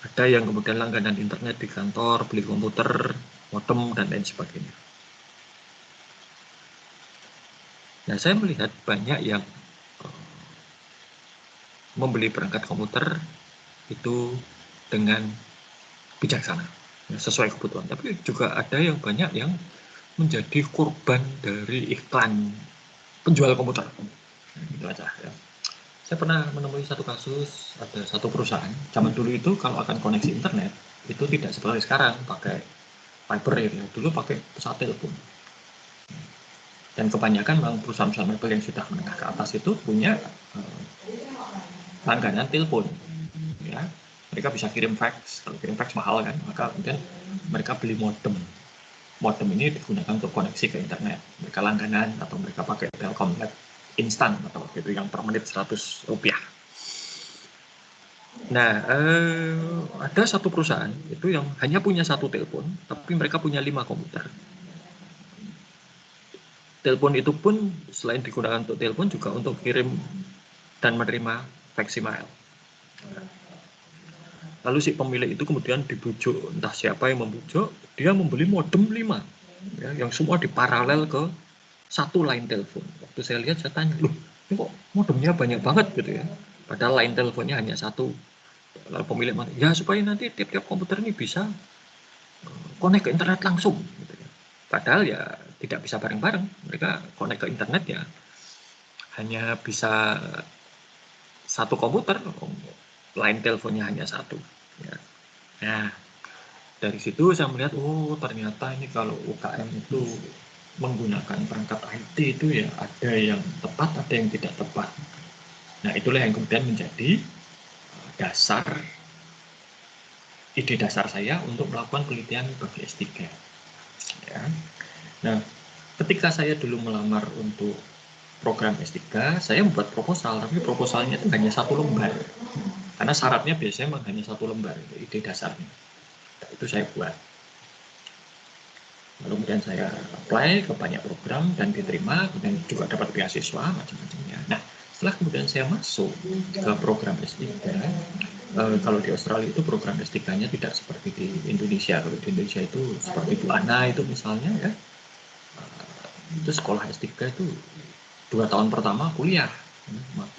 Ada yang kemudian langganan internet di kantor, beli komputer, modem, dan lain sebagainya. Nah, saya melihat banyak yang membeli perangkat komputer itu dengan bijaksana, sesuai kebutuhan. Tapi juga ada yang banyak yang menjadi korban dari iklan penjual komputer. Itu aja ya. Saya pernah menemui satu kasus, ada satu perusahaan, zaman dulu itu kalau akan koneksi internet, itu tidak seperti sekarang, pakai fiber ya. Dulu pakai pesawat telepon. Dan kebanyakan memang perusahaan-perusahaan mebel yang sudah menengah ke atas itu punya langganan telepon. Ya, mereka bisa kirim fax, kalau kirim fax mahal kan, maka kemudian mereka beli modem. Modem ini digunakan untuk koneksi ke internet. Mereka langganan atau mereka pakai Telkomnet instan atau gitu yang per menit 100 rupiah. Nah, ada satu perusahaan itu yang hanya punya satu telepon, tapi mereka punya 5 komputer. Telepon itu pun selain digunakan untuk telepon juga untuk kirim dan menerima fax email. Lalu si pemilik itu kemudian dibujuk, entah siapa yang membujuk, dia membeli modem 5, ya, yang semua diparalel ke satu line telepon. Waktu saya lihat, saya tanya, loh, ini kok modemnya banyak banget gitu ya, padahal line teleponnya hanya satu. Lalu pemilik, ya supaya nanti tiap-tiap komputer ini bisa connect ke internet langsung gitu ya. Padahal ya tidak bisa bareng-bareng, mereka connect ke internet ya hanya bisa satu komputer, line teleponnya hanya satu ya. Nah, dari situ saya melihat, oh ternyata ini kalau UKM itu menggunakan perangkat IT itu ya ada yang tepat, ada yang tidak tepat. Nah, itulah yang kemudian menjadi dasar, ide dasar saya untuk melakukan penelitian bagi S3 ya. Nah, ketika saya dulu melamar untuk program S3, saya membuat proposal, tapi proposalnya itu hanya 1 lembar. Karena syaratnya biasanya memang hanya 1 lembar, ide dasarnya. Nah, itu saya buat. Lalu kemudian saya apply ke banyak program dan diterima, kemudian juga dapat beasiswa, macam-macamnya. Nah, setelah kemudian saya masuk ke program S3, kalau di Australia itu program S3-nya tidak seperti di Indonesia. Kalau di Indonesia itu seperti Bu Ana itu misalnya ya, itu sekolah S3 itu 2 tahun pertama kuliah,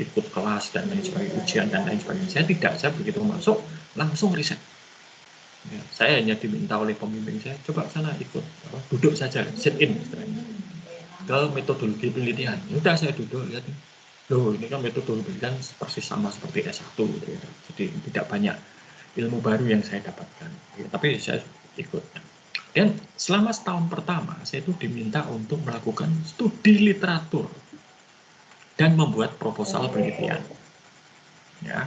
ikut kelas dan lain sebagainya, ujian dan lain sebagainya. Saya tidak, saya begitu masuk langsung riset. Ya, saya hanya diminta oleh pembimbing saya, coba sana ikut, duduk saja, sit in ke metodologi penelitian. Udah saya duduk, lihat, loh ini kan metodologi penelitian persis sama seperti S1 gitu ya. Jadi tidak banyak ilmu baru yang saya dapatkan, ya, tapi saya ikut. Dan selama setahun pertama saya itu diminta untuk melakukan studi literatur dan membuat proposal penelitian. Ya.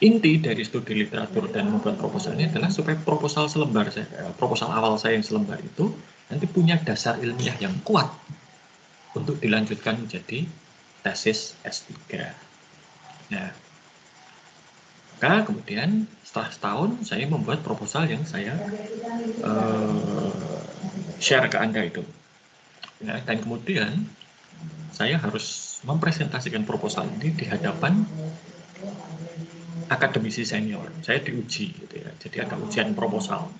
Inti dari studi literatur dan membuat proposal ini adalah supaya proposal awal saya yang selembar itu nanti punya dasar ilmiah yang kuat untuk dilanjutkan menjadi tesis S3. Nah, maka kemudian setelah setahun saya membuat proposal yang saya share ke Anda itu. Nah, dan kemudian saya harus mempresentasikan proposal ini di hadapan akademisi senior. Saya diuji gitu ya. Jadi ada ujian proposal.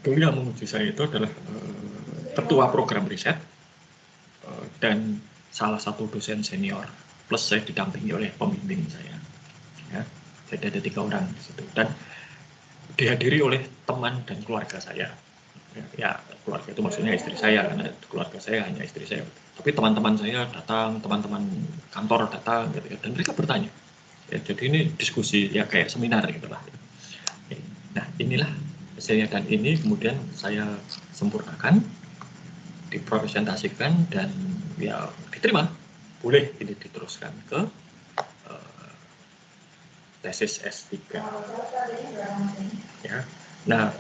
Dulu yang menguji saya itu adalah ketua program riset dan salah satu dosen senior, plus saya didampingi oleh pembimbing saya. Ya. Jadi ada 3 orang di situ, dan dihadiri oleh teman dan keluarga saya. Ya, keluarga itu maksudnya istri saya, karena keluarga saya hanya istri saya. Tapi teman-teman saya datang, teman-teman kantor datang, gitu ya, dan mereka bertanya. Ya, jadi ini diskusi ya kayak seminar gitu lah. Nah, inilah hasilnya, dan ini kemudian saya sempurnakan, dipresentasikan, dan ya diterima. Boleh ini diteruskan ke tesis S3. Ya. Nah,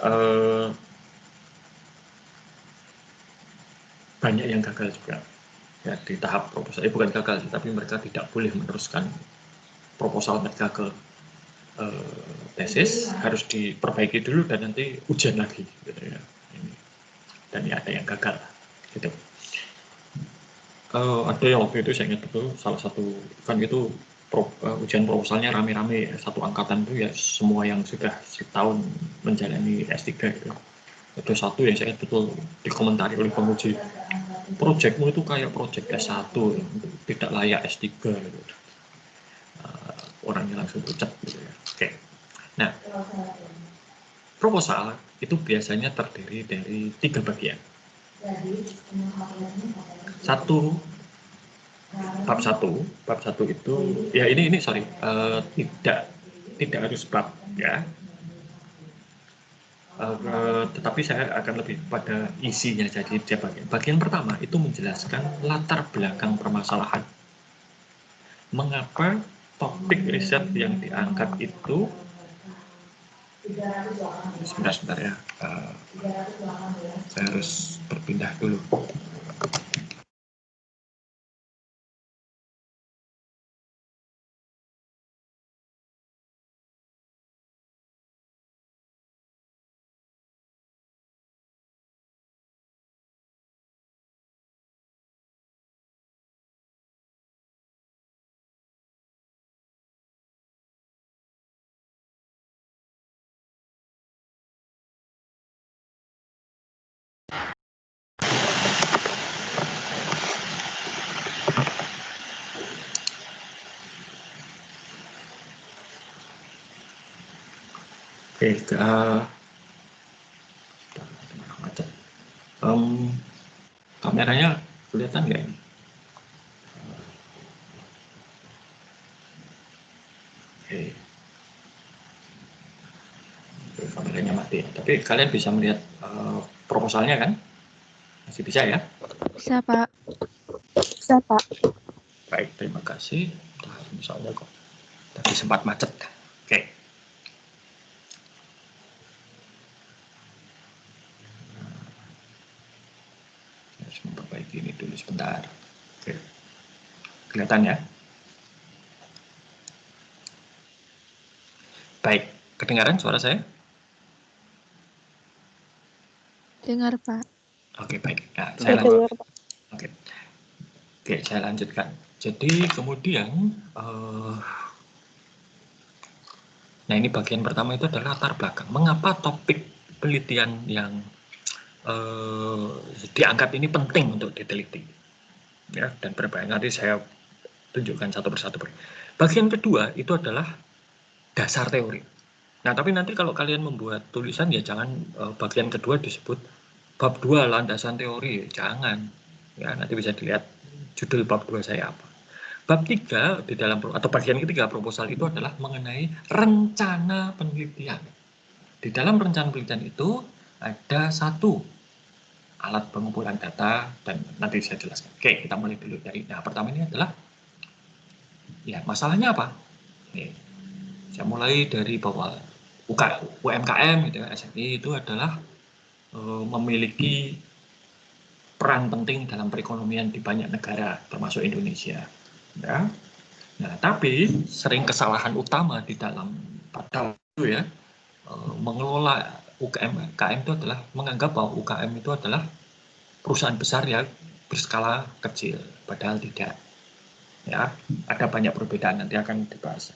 banyak yang gagal juga ya di tahap proposal. Bukan gagal, tapi mereka tidak boleh meneruskan proposal mereka ke tesis, harus diperbaiki dulu dan nanti ujian lagi, gitu ya. Dan ya ada yang gagal, gitu. Ada yang waktu itu saya ingat betul, salah satu kan itu ujian proposalnya rame-rame ya, satu angkatan itu ya semua yang sudah setahun menjalani S3 gitu. Ada satu yang saya ingat betul dikomentari oleh penguji, proyekmu itu kayak proyek S1, tidak layak S3 gitu. Orangnya langsung ucap gitu ya. Oke. Nah, proposal itu biasanya terdiri dari 3 bagian. Bab satu itu ya ini sorry, tidak harus bab ya. Tetapi saya akan lebih pada isinya. Jadi dia bagian pertama itu menjelaskan latar belakang permasalahan, mengapa topik riset yang diangkat itu sebentar ya, saya harus berpindah dulu. Oke, kameranya kelihatan nggak ini? Oke, kameranya mati. Tapi kalian bisa melihat proposalnya kan? Masih bisa ya? Bisa, Pak. Bisa, Pak. Baik, terima kasih. Misalnya kok tadi sempat macet. Oke. Harus memperbaiki ini dulu sebentar. Oke. Kelihatan ya? Baik, kedengaran suara saya? Dengar, Pak. Oke, baik. Nah, saya lanjutkan. Oke, saya lanjutkan. Jadi kemudian, nah ini bagian pertama itu adalah latar belakang. Mengapa topik penelitian yang diangkat ini penting untuk diteliti? Ya, dan berbagai nanti saya tunjukkan satu persatu. Bagian kedua itu adalah dasar teori. Nah, tapi nanti kalau kalian membuat tulisan ya jangan bagian kedua disebut bab 2 landasan teori, jangan. Ya, nanti bisa dilihat judul bab 2 saya apa. Bab 3 di dalam atau bagian ketiga proposal itu adalah mengenai rencana penelitian. Di dalam rencana penelitian itu ada satu alat pengumpulan data, dan nanti saya jelaskan. Oke, kita mulai dulu dari. Nah, pertama ini adalah ya masalahnya apa? Nih, saya mulai dari bahwa UMKM gitu ya, SME itu adalah memiliki peran penting dalam perekonomian di banyak negara termasuk Indonesia. Ya. Nah, tapi sering kesalahan utama di dalam pada itu ya mengelola UMKM itu adalah menganggap bahwa UMKM itu adalah perusahaan besar ya berskala kecil, padahal tidak. Ya, ada banyak perbedaan, nanti akan dibahas.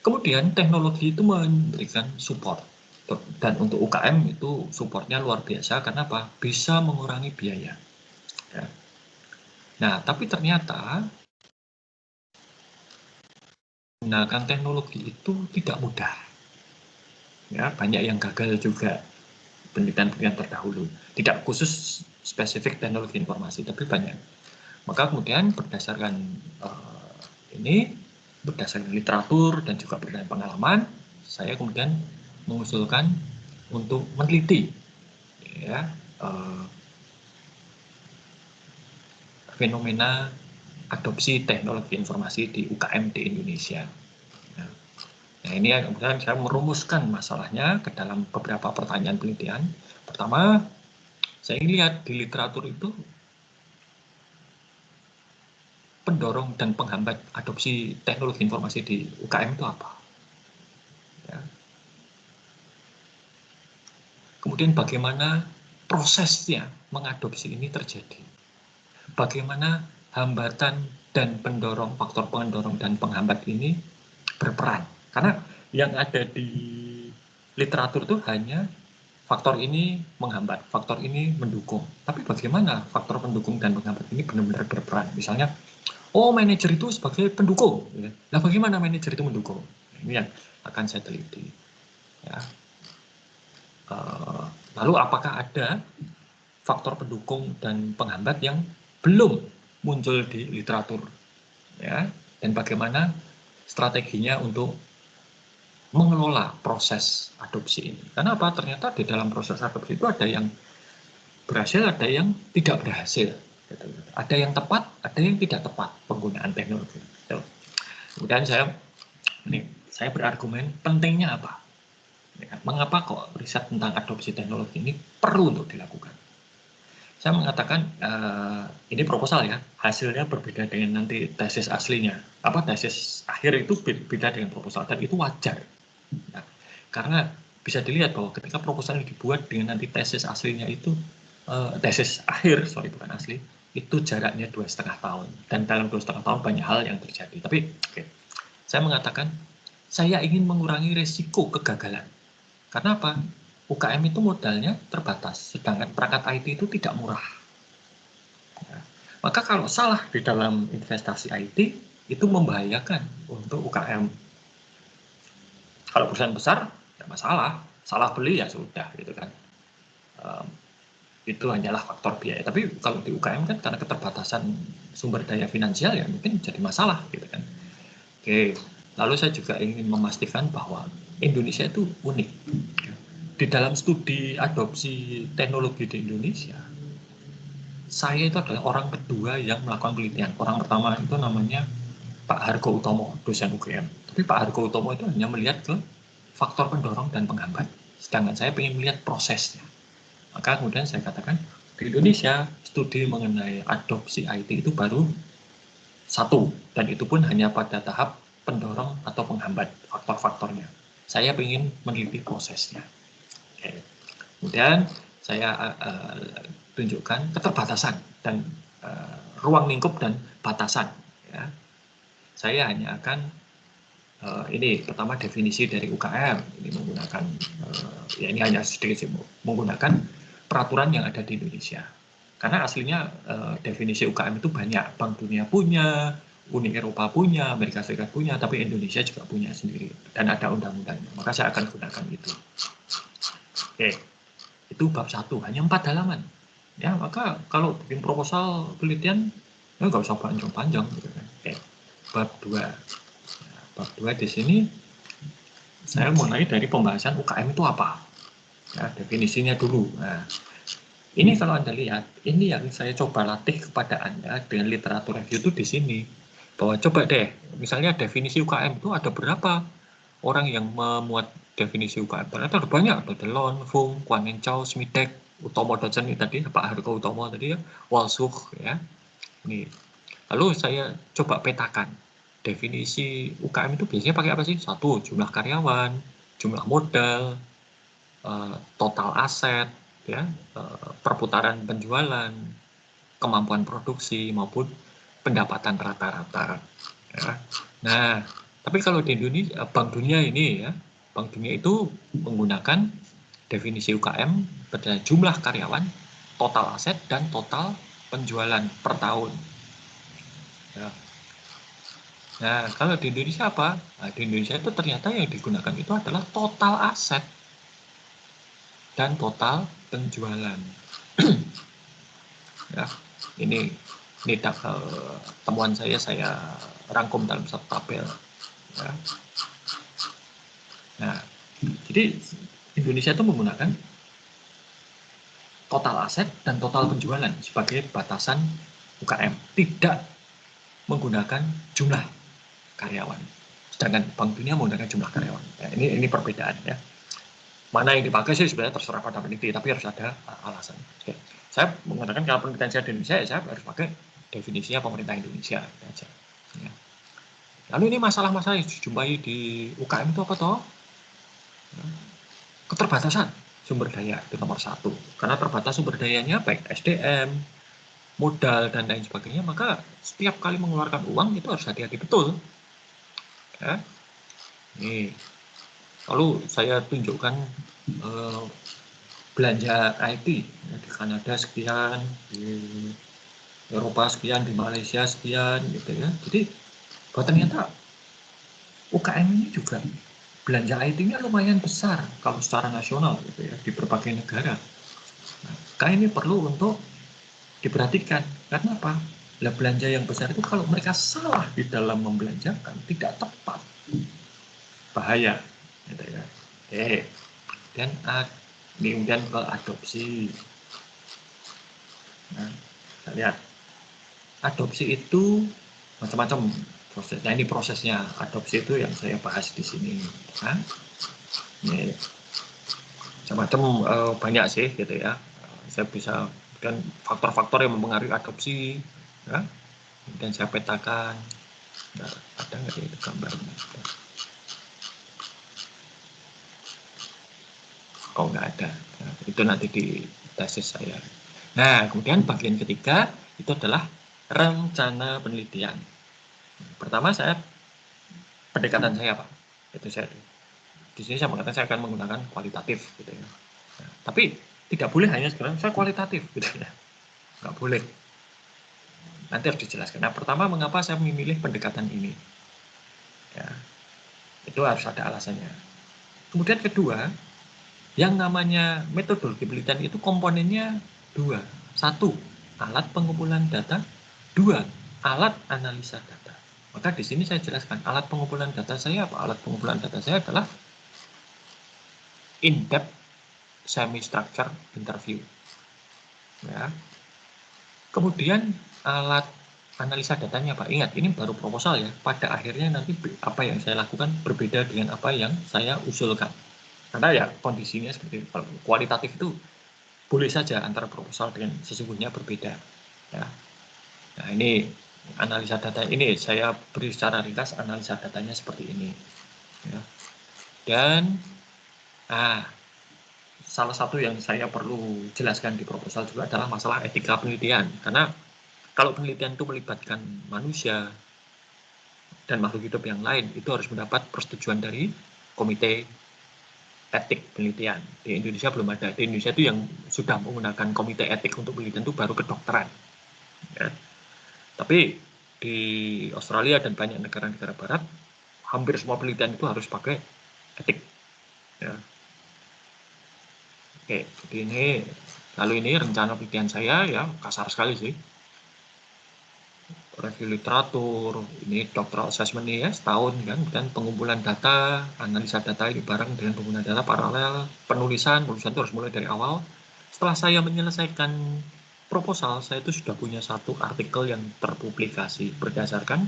Kemudian teknologi itu memberikan support, dan untuk UKM itu supportnya luar biasa. Karena apa? Bisa mengurangi biaya. Ya. Nah, tapi ternyata menggunakan teknologi itu tidak mudah. Ya, banyak yang gagal juga penelitian-penelitian terdahulu. Tidak khusus spesifik teknologi informasi, tapi banyak. Maka kemudian berdasarkan berdasarkan literatur dan juga berdasarkan pengalaman, saya kemudian mengusulkan untuk meneliti ya fenomena adopsi teknologi informasi di UKM di Indonesia. Nah, ini kemudian saya merumuskan masalahnya ke dalam beberapa pertanyaan penelitian. Pertama, saya lihat di literatur itu pendorong dan penghambat adopsi teknologi informasi di UKM itu apa. Ya. Kemudian bagaimana prosesnya mengadopsi ini terjadi. Bagaimana hambatan dan pendorong, faktor pendorong dan penghambat ini berperan. Karena yang ada di literatur itu hanya faktor ini menghambat, faktor ini mendukung. Tapi bagaimana faktor pendukung dan penghambat ini benar-benar berperan? Misalnya, manajer itu sebagai pendukung. Nah, bagaimana manajer itu mendukung? Ini yang akan saya teliti. Ya. Lalu apakah ada faktor pendukung dan penghambat yang belum muncul di literatur? Ya. Dan bagaimana strateginya untuk mengelola proses adopsi ini. Karena apa? Ternyata di dalam proses adopsi itu ada yang berhasil, ada yang tidak berhasil. Ada yang tepat, ada yang tidak tepat penggunaan teknologi. Kemudian saya berargumen pentingnya apa? Mengapa kok riset tentang adopsi teknologi ini perlu untuk dilakukan? Saya mengatakan ini proposal ya, hasilnya berbeda dengan nanti tesis aslinya. Tesis akhir itu beda dengan proposal, dan itu wajar. Nah, karena bisa dilihat bahwa ketika proposal ini dibuat dengan nanti tesis aslinya itu tesis akhir, bukan asli, itu jaraknya 2,5 tahun, dan dalam 2,5 tahun banyak hal yang terjadi. Tapi saya mengatakan saya ingin mengurangi resiko kegagalan. Karena apa? UKM itu modalnya terbatas, sedangkan perangkat IT itu tidak murah. Ya. Maka kalau salah di dalam investasi IT itu membahayakan untuk UKM. Kalau perusahaan besar, tidak masalah. Salah beli ya sudah, gitu kan. Itu hanyalah faktor biaya. Tapi kalau di UKM kan karena keterbatasan sumber daya finansial ya mungkin jadi masalah, gitu kan. Oke, lalu saya juga ingin memastikan bahwa Indonesia itu unik. Di dalam studi adopsi teknologi di Indonesia, saya itu adalah orang kedua yang melakukan penelitian. Orang pertama itu namanya Pak Hargo Utomo, dosen UGM. Tapi Pak Hargo Utomo itu hanya melihat ke faktor pendorong dan penghambat. Sedangkan saya ingin melihat prosesnya. Maka kemudian saya katakan, di Indonesia studi mengenai adopsi IT itu baru satu. Dan itu pun hanya pada tahap pendorong atau penghambat faktor-faktornya. Saya ingin meneliti prosesnya. Oke. Kemudian saya tunjukkan keterbatasan dan ruang lingkup dan batasan. Ya. Saya hanya akan ini pertama definisi dari UKM ini menggunakan ini hanya sedikit menggunakan peraturan yang ada di Indonesia. Karena aslinya definisi UKM itu banyak, Bank Dunia punya, Uni Eropa punya, Amerika Serikat punya, tapi Indonesia juga punya sendiri dan ada undang-undangnya. Maka saya akan gunakan itu. Oke, itu bab 1, hanya 4 halaman. Ya, maka kalau bikin proposal penelitian, nggak usah panjang-panjang. Gitu kan. Oke, bab 2. Nah, bab 2 di sini, saya mulai dari pembahasan UKM itu apa. Ya, definisinya dulu. Nah, ini kalau Anda lihat, ini yang saya coba latih kepada Anda dengan literatur review itu di sini. Bahwa coba deh, misalnya definisi UKM itu ada berapa orang yang memuat definisi UKM. Ternyata ada banyak, ada Delon, Fung, Kwan Yin Chow, Smidek, Utomo dosen ini tadi, Pak Hargo Utomo tadi ya, Walsuch ya. Nih. Lalu saya coba petakan definisi UKM itu biasanya pakai apa sih? 1, jumlah karyawan, jumlah modal, total aset, ya, perputaran penjualan, kemampuan produksi maupun pendapatan rata-rata. Ya. Nah, tapi kalau di Indonesia, Bank Dunia ini ya, Bank Dunia itu menggunakan definisi UKM pada jumlah karyawan, total aset, dan total penjualan per tahun. Ya. Nah, kalau di Indonesia apa? Nah, di Indonesia itu ternyata yang digunakan itu adalah total aset dan total penjualan. Ya, ini temuan saya rangkum dalam satu tabel. Ya. Nah, jadi Indonesia itu menggunakan total aset dan total penjualan sebagai batasan UKM, tidak menggunakan jumlah karyawan. Sedangkan Bank Dunia menggunakan jumlah karyawan. Ya, ini perbedaan ya. Mana yang dipakai sih sebenarnya terserah pada peneliti, tapi harus ada alasan. Oke. Saya mengatakan kalau penelitian saya di Indonesia, ya saya harus pakai definisinya pemerintah Indonesia aja. Ya. Lalu ini masalah-masalah yang dijumpai di UKM itu apa toh? Keterbatasan sumber daya itu nomor satu. Karena terbatas sumber dayanya baik SDM, modal dan lain sebagainya, maka setiap kali mengeluarkan uang itu harus hati-hati betul. Ya. Nih, lalu saya tunjukkan belanja IT ya, di Kanada sekian, di Eropa sekian, di Malaysia sekian, gitu ya. Jadi bahwa ternyata UKM ini juga belanja IT-nya lumayan besar kalau secara nasional, gitu ya, di berbagai negara. Nah, maka ini perlu untuk diperhatikan. Karena apa? Lah belanja yang besar itu kalau mereka salah di dalam membelanjakan, tidak tepat, bahaya, gitu ya. Dan kemudian ke adopsi. Nah, kita lihat adopsi itu macam-macam proses. Nah, ini prosesnya adopsi itu yang saya bahas di sini. Nah, ini macam-macam banyak sih, gitu ya. Saya bisa dan faktor-faktor yang mempengaruhi adopsi, ya. Dan saya petakan. Nah, ada nggak itu gambarnya? Oh, nggak ada. Nah, itu nanti di tesis saya. Nah, kemudian bagian ketiga itu adalah rencana penelitian. Pertama pendekatan saya Pak, itu saya di sini saya mengatakan saya akan menggunakan kualitatif, gitu ya. Nah, tapi tidak boleh hanya sekarang saya kualitatif, gitu ya. Nggak boleh. Nanti harus dijelaskan. Nah, pertama mengapa saya memilih pendekatan ini? Ya, itu harus ada alasannya. Kemudian kedua, yang namanya metodologi penelitian itu komponennya dua. Satu, alat pengumpulan data. Dua, alat analisa data. Maka di sini saya jelaskan alat pengumpulan data saya apa? Alat pengumpulan data saya adalah in-depth semi-structure interview. Ya. Kemudian alat analisa datanya Pak. Ingat, ini baru proposal ya. Pada akhirnya nanti apa yang saya lakukan berbeda dengan apa yang saya usulkan. Karena ya kondisinya seperti itu. Kualitatif itu boleh saja antara proposal dengan sesungguhnya berbeda. Ya. Nah, ini analisa data ini saya beri secara ringkas analisa datanya seperti ini. Ya. Dan salah satu yang saya perlu jelaskan di proposal juga adalah masalah etika penelitian. Karena kalau penelitian itu melibatkan manusia dan makhluk hidup yang lain, itu harus mendapat persetujuan dari komite etik penelitian. Di Indonesia belum ada. Di Indonesia itu yang sudah menggunakan komite etik untuk penelitian itu baru kedokteran. Ya. Tapi di Australia dan banyak negara-negara barat, hampir semua penelitian itu harus pakai etik. Ya. Oke, jadi ini lalu ini rencana penelitian saya ya kasar sekali sih. Review literatur, ini doctoral assessment nih ya setahun kan, dan pengumpulan data, analisa data ini bareng dengan penggunaan data paralel, penulisan itu harus mulai dari awal. Setelah saya menyelesaikan proposal, saya itu sudah punya satu artikel yang terpublikasi berdasarkan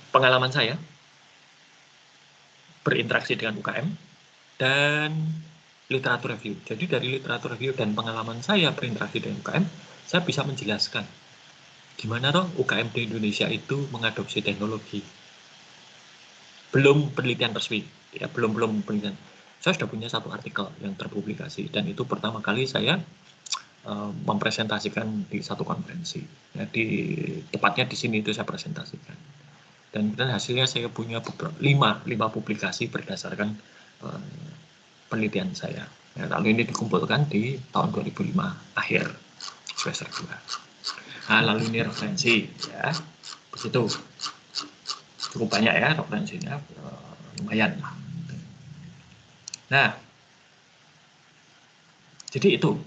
pengalaman saya berinteraksi dengan UKM dan literatur review. Jadi dari literatur review dan pengalaman saya berinteraksi dengan UKM, saya bisa menjelaskan gimana toh UKM di Indonesia itu mengadopsi teknologi. Belum penelitian resmi, ya belum penelitian. Saya sudah punya satu artikel yang terpublikasi dan itu pertama kali saya mempresentasikan di satu konferensi. Ya, tepatnya di sini itu saya presentasikan. Dan hasilnya saya punya 5 publikasi berdasarkan penelitian saya. Ya, lalu ini dikumpulkan di tahun 2005 akhir semester 2. Nah, lalu ini referensi ya. Begitu. cukup banyak ya referensinya, lumayan lah. Nah, jadi itu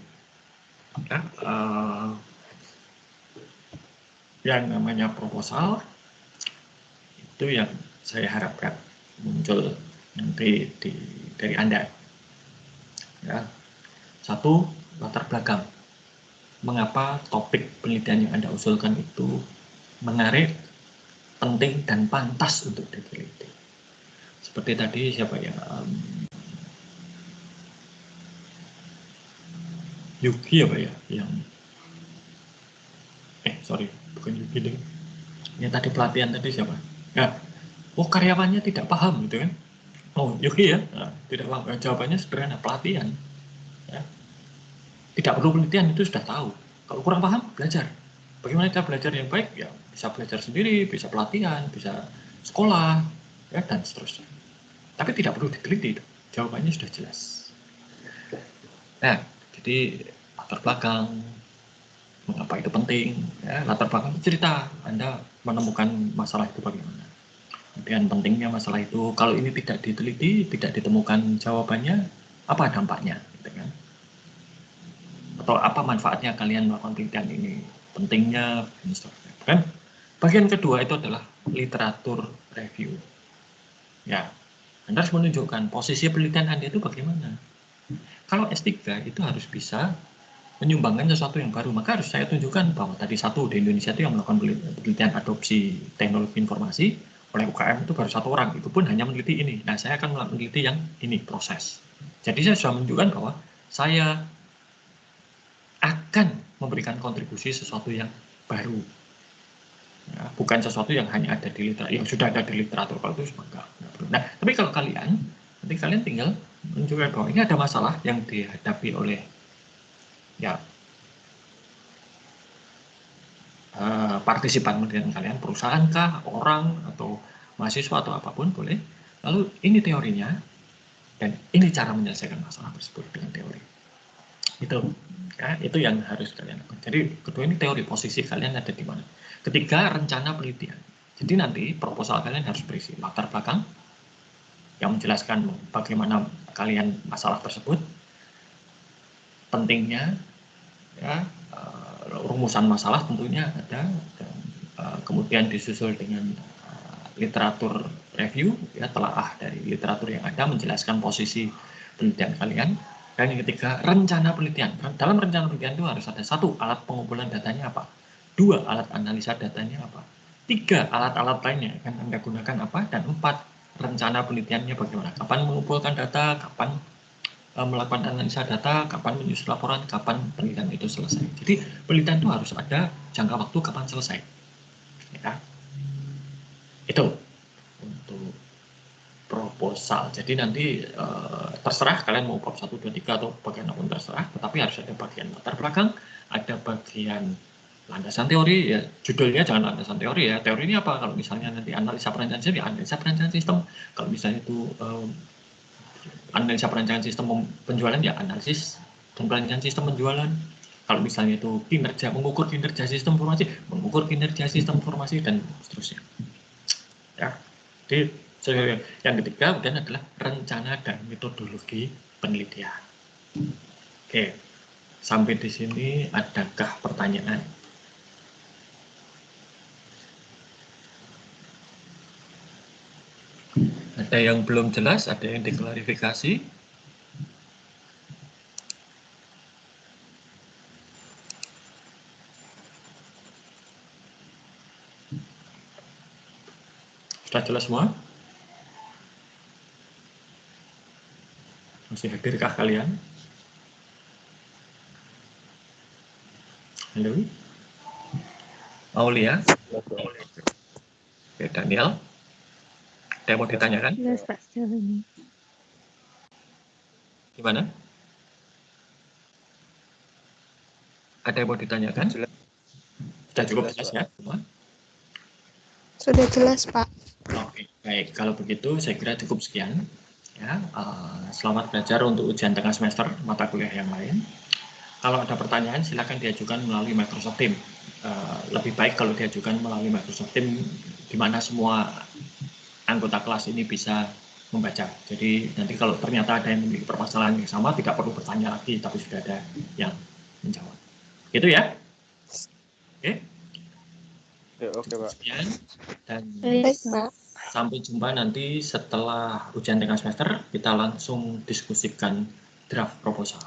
ya, yang namanya proposal itu yang saya harapkan muncul nanti dari Anda. Ya. Satu, latar belakang. Mengapa topik penelitian yang Anda usulkan itu menarik, penting, dan pantas untuk diteliti. Seperti tadi siapa ya? Yuki apa ya? Yang sorry, bukan Yuki deh. Yang tadi pelatihan tadi siapa? Ya, karyawannya tidak paham gitu kan? Oh, Yuki ya, nah, tidak paham. Jawabannya sederhana, pelatihan. Ya. Tidak perlu penelitian, itu sudah tahu. Kalau kurang paham, belajar. Bagaimana cara belajar yang baik? Ya, bisa belajar sendiri, bisa pelatihan, bisa sekolah, ya, dan seterusnya. Tapi tidak perlu diteliti, jawabannya sudah jelas. Nah, jadi latar belakang, mengapa itu penting, ya, latar belakang cerita, Anda menemukan masalah itu bagaimana. Kemudian pentingnya masalah itu, kalau ini tidak diteliti, tidak ditemukan jawabannya, apa dampaknya, gitu kan? Atau apa manfaatnya kalian melakukan penelitian ini, pentingnya, kan? Bagian kedua itu adalah literatur review. Ya, Anda harus menunjukkan posisi penelitian Anda itu bagaimana. Kalau S3 itu harus bisa menyumbangkan sesuatu yang baru, maka harus saya tunjukkan bahwa tadi satu di Indonesia itu yang melakukan penelitian adopsi teknologi informasi oleh UKM itu baru 1 orang, itu pun hanya meneliti ini. Nah, saya akan meneliti yang ini, proses. Jadi saya sudah menunjukkan bahwa saya akan memberikan kontribusi sesuatu yang baru. Ya, bukan sesuatu yang hanya ada di literatur, yang sudah ada di literatur. Kalau itu enggak perlu. Nah, tapi kalau kalian, nanti kalian tinggal menunjukkan bahwa ini ada masalah yang dihadapi oleh ya partisipan penelitian kalian, perusahaan kah, orang, atau mahasiswa, atau apapun boleh. Lalu ini teorinya, dan ini cara menyelesaikan masalah tersebut dengan teori. Itu yang harus kalian lakukan. Jadi kedua ini teori, posisi kalian ada di mana. Ketiga, rencana penelitian. Jadi nanti proposal kalian harus berisi latar belakang yang menjelaskan bagaimana kalian masalah tersebut, pentingnya, ya, rumusan masalah tentunya ada, dan kemudian disusul dengan literatur review, ya, telaah dari literatur yang ada menjelaskan posisi penelitian kalian. Dan yang ketiga, rencana penelitian. Dalam rencana penelitian itu harus ada 1, alat pengumpulan datanya apa, 2, alat analisa datanya apa, 3, alat-alat lainnya yang Anda gunakan apa, dan 4, rencana penelitiannya bagaimana, kapan mengumpulkan data, kapan melakukan analisa data, kapan menyusun laporan, kapan penelitian itu selesai. Jadi penelitian itu harus ada jangka waktu kapan selesai. Ya. Itu untuk proposal. Jadi nanti terserah kalian mau bab 1, 2, 3 atau bagian apapun terserah, tetapi harus ada bagian latar belakang, ada bagian landasan teori, ya judulnya jangan landasan teori ya. Teori ini apa? Kalau misalnya nanti analisa perancangan sistem, ya analisa perancangan sistem. Kalau misalnya itu analisa perancangan sistem penjualan, ya analisis dan perancangan sistem penjualan. Kalau misalnya itu kinerja, mengukur kinerja sistem informasi, mengukur kinerja sistem informasi, dan seterusnya. Ya, jadi yang ketiga kemudian adalah rencana dan metodologi penelitian. Oke, sampai di sini adakah pertanyaan? Ada yang belum jelas, ada yang diklarifikasi? Sudah jelas semua? Masih hadirkah kalian? Halo? Aulia? Oke, Daniel? Ada yang mau ditanyakan? Jelas, Pak, sejauh ini. Gimana? Ada yang mau ditanyakan? Sudah cukup jelas ya semua? Sudah jelas, Pak. Oke, baik. Kalau begitu saya kira cukup sekian. Ya, selamat belajar untuk ujian tengah semester mata kuliah yang lain. Kalau ada pertanyaan silakan diajukan melalui Microsoft Teams. Lebih baik kalau diajukan melalui Microsoft Teams di mana semua anggota kelas ini bisa membaca. Jadi nanti kalau ternyata ada yang memiliki permasalahan yang sama, tidak perlu bertanya lagi, tapi sudah ada yang menjawab. Gitu ya? Oke? Oke, Pak. Sekian. Dan Baik, Pak. sampai jumpa nanti setelah ujian tengah semester, kita langsung diskusikan draft proposal.